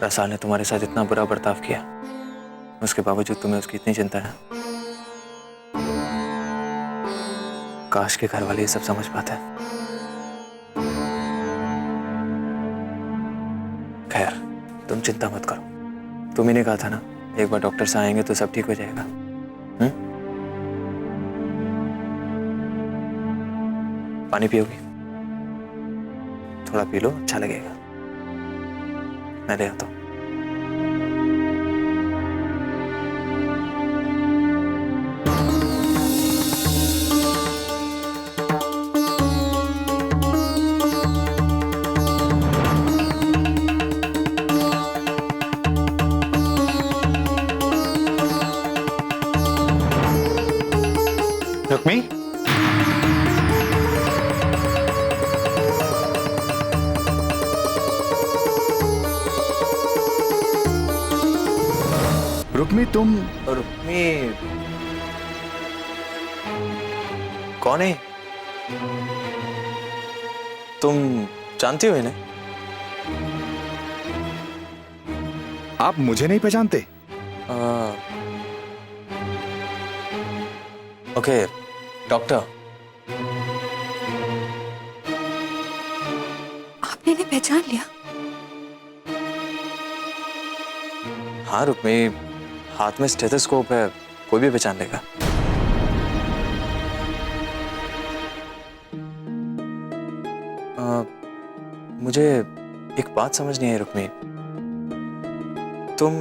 रसाल ने तुम्हारे साथ इतना बुरा बर्ताव किया, उसके बावजूद तुम्हें उसकी इतनी चिंता है। काश के घर वाले ये सब समझ पाते। खैर, तुम चिंता मत करो। तुम ही ने कहा था ना, एक बार डॉक्टर से आएंगे तो सब ठीक हो जाएगा। पानी पियोगी? थोड़ा पी लो, अच्छा लगेगा। मैं ले आता हूं। रुक्मी, रुक्मी तुम? रुक्मी कौन है? तुम जानती हो इन्हें? आप मुझे नहीं पहचानते? Okay, doctor. आपने इन्हें पहचान लिया? हाँ रुक्मी, हाथ में स्टेथोस्कोप है, कोई भी पहचान लेगा। मुझे एक बात समझ नहीं आई रुक्मी, तुम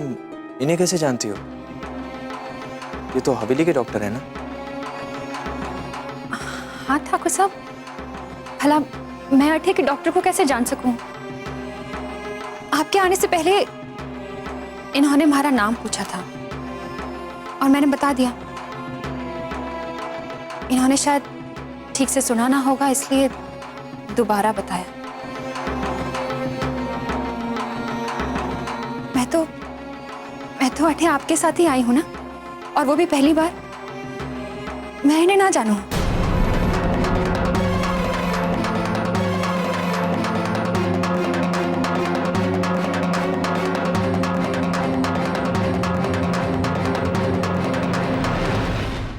इन्हें कैसे जानती हो? ये तो हवेली के डॉक्टर है ना? हाँ ठाकुर साहब, भला मैं अठे के डॉक्टर को कैसे जान सकूं? आपके आने से पहले इन्होंने हमारा नाम पूछा था और मैंने बता दिया। इन्होंने शायद ठीक से सुना ना होगा, इसलिए दोबारा बताया। मैं तो अठे आपके साथ ही आई हूं ना, और वो भी पहली बार। मैं इन्हें ना जानूं।